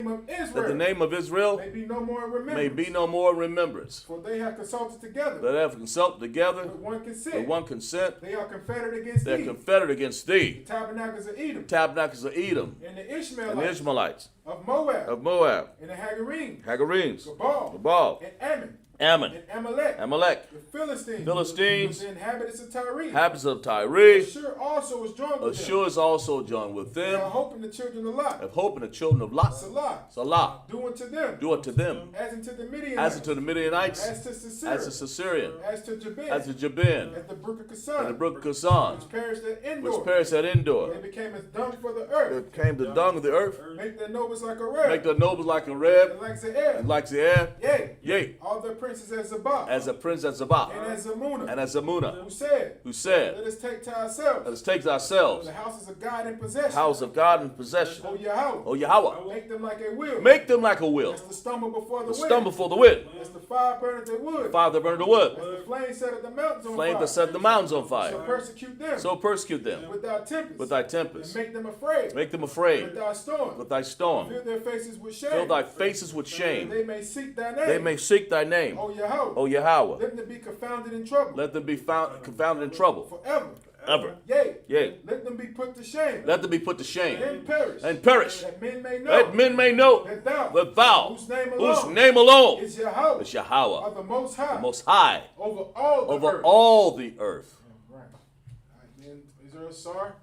S2: of Israel
S1: that the name of Israel
S2: may be no more in remembrance.
S1: may be no more in remembrance.
S2: For they have consulted together
S1: Let have consulted together
S2: with one consent.
S1: with one consent.
S2: They are confederate against
S1: They're
S2: thee.
S1: confederate against thee.
S2: The tabernacles of Edom
S1: Tabernacles of Edom
S2: and the
S1: and the
S2: Ishmaelites
S1: Ishmaelites
S2: of Moab
S1: of Moab,
S2: and the Hagarenes,
S1: Hagarenes,
S2: Gabal
S1: Gabal,
S2: and Ammon
S1: Ammon,
S2: and Amalek,
S1: Amalek,
S2: the Philistines,
S1: Philistines,
S2: the inhabitants of Tyre.
S1: inhabitants of Tyre.
S2: Ashur also was joined with them.
S1: Ashur is also joined with
S2: They
S1: them.
S2: are hoping the children of Lot.
S1: Of hope in the children of Lot.
S2: Salah.
S1: Salah.
S2: Do unto them.
S1: Do it to them.
S2: As unto the Midianites.
S1: As unto the Midianites.
S2: As to Sisera.
S1: As to Siserian.
S2: As to Jabin.
S1: As to Jabin.
S2: As the brook of
S1: And the
S2: Kasan.
S1: brook Kasan.
S2: Which perished at Endor.
S1: Which perished at Endor.
S2: They became as dung for the earth.
S1: It came the dung of the earth.
S2: Make their nobles like a reb.
S1: Make the nobles like a
S2: And
S1: reb.
S2: like Zeir.
S1: And like the air.
S2: Yea.
S1: Yea.
S2: All their princes as Zabah.
S1: As a prince at
S2: And
S1: Zabah.
S2: as Zamunah.
S1: And as Zamunah.
S2: Who said,
S1: Who
S2: let
S1: said,
S2: us take to ourselves
S1: let us take ourselves
S2: the houses of God in possession.
S1: house of God in possession.
S2: O Yahweh.
S1: O Yahweh.
S2: Make them like a wheel.
S1: Make them like a wheel.
S2: As to stumble before the
S1: To
S2: wind.
S1: stumble for the wind.
S2: As the fire burneth the wood.
S1: Fire that burned the wood.
S2: As the flame set the mountains on
S1: Flame
S2: fire.
S1: that set the mountains on
S2: So
S1: fire.
S2: persecute them.
S1: So persecute them
S2: with thy tempest.
S1: with thy
S2: And
S1: tempest.
S2: make them afraid.
S1: Make them
S2: With
S1: afraid
S2: thy storm.
S1: with thy storm.
S2: Fill their faces with shame.
S1: Fill thy faces with
S2: That
S1: shame.
S2: they may seek thy name.
S1: They may seek thy name,
S2: O Yahweh.
S1: O Yahweh.
S2: Let them be confounded in trouble.
S1: Let them be confounded in trouble
S2: Forever.
S1: ever.
S2: Yea.
S1: Yea.
S2: Let them be put to shame.
S1: Let them be put to shame
S2: And perish.
S1: and perish,
S2: That men may know.
S1: that men may know
S2: That thou.
S1: that thou,
S2: Whose name
S1: whose
S2: alone.
S1: name alone
S2: Is Yahweh.
S1: is Yahweh,
S2: Are the most high.
S1: the most high
S2: Over all the
S1: over
S2: earth.
S1: all the earth.
S2: Right. All right, then Israel Sar.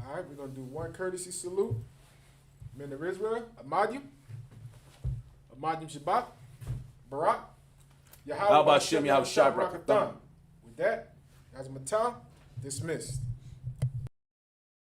S2: All right, we're gonna do one courtesy salute. Men of Israel, Amadim Shabbat, Barak, Yahweh
S1: How about Shem Yahweh Shai Barakatham?
S2: With that, as Matah, dismissed.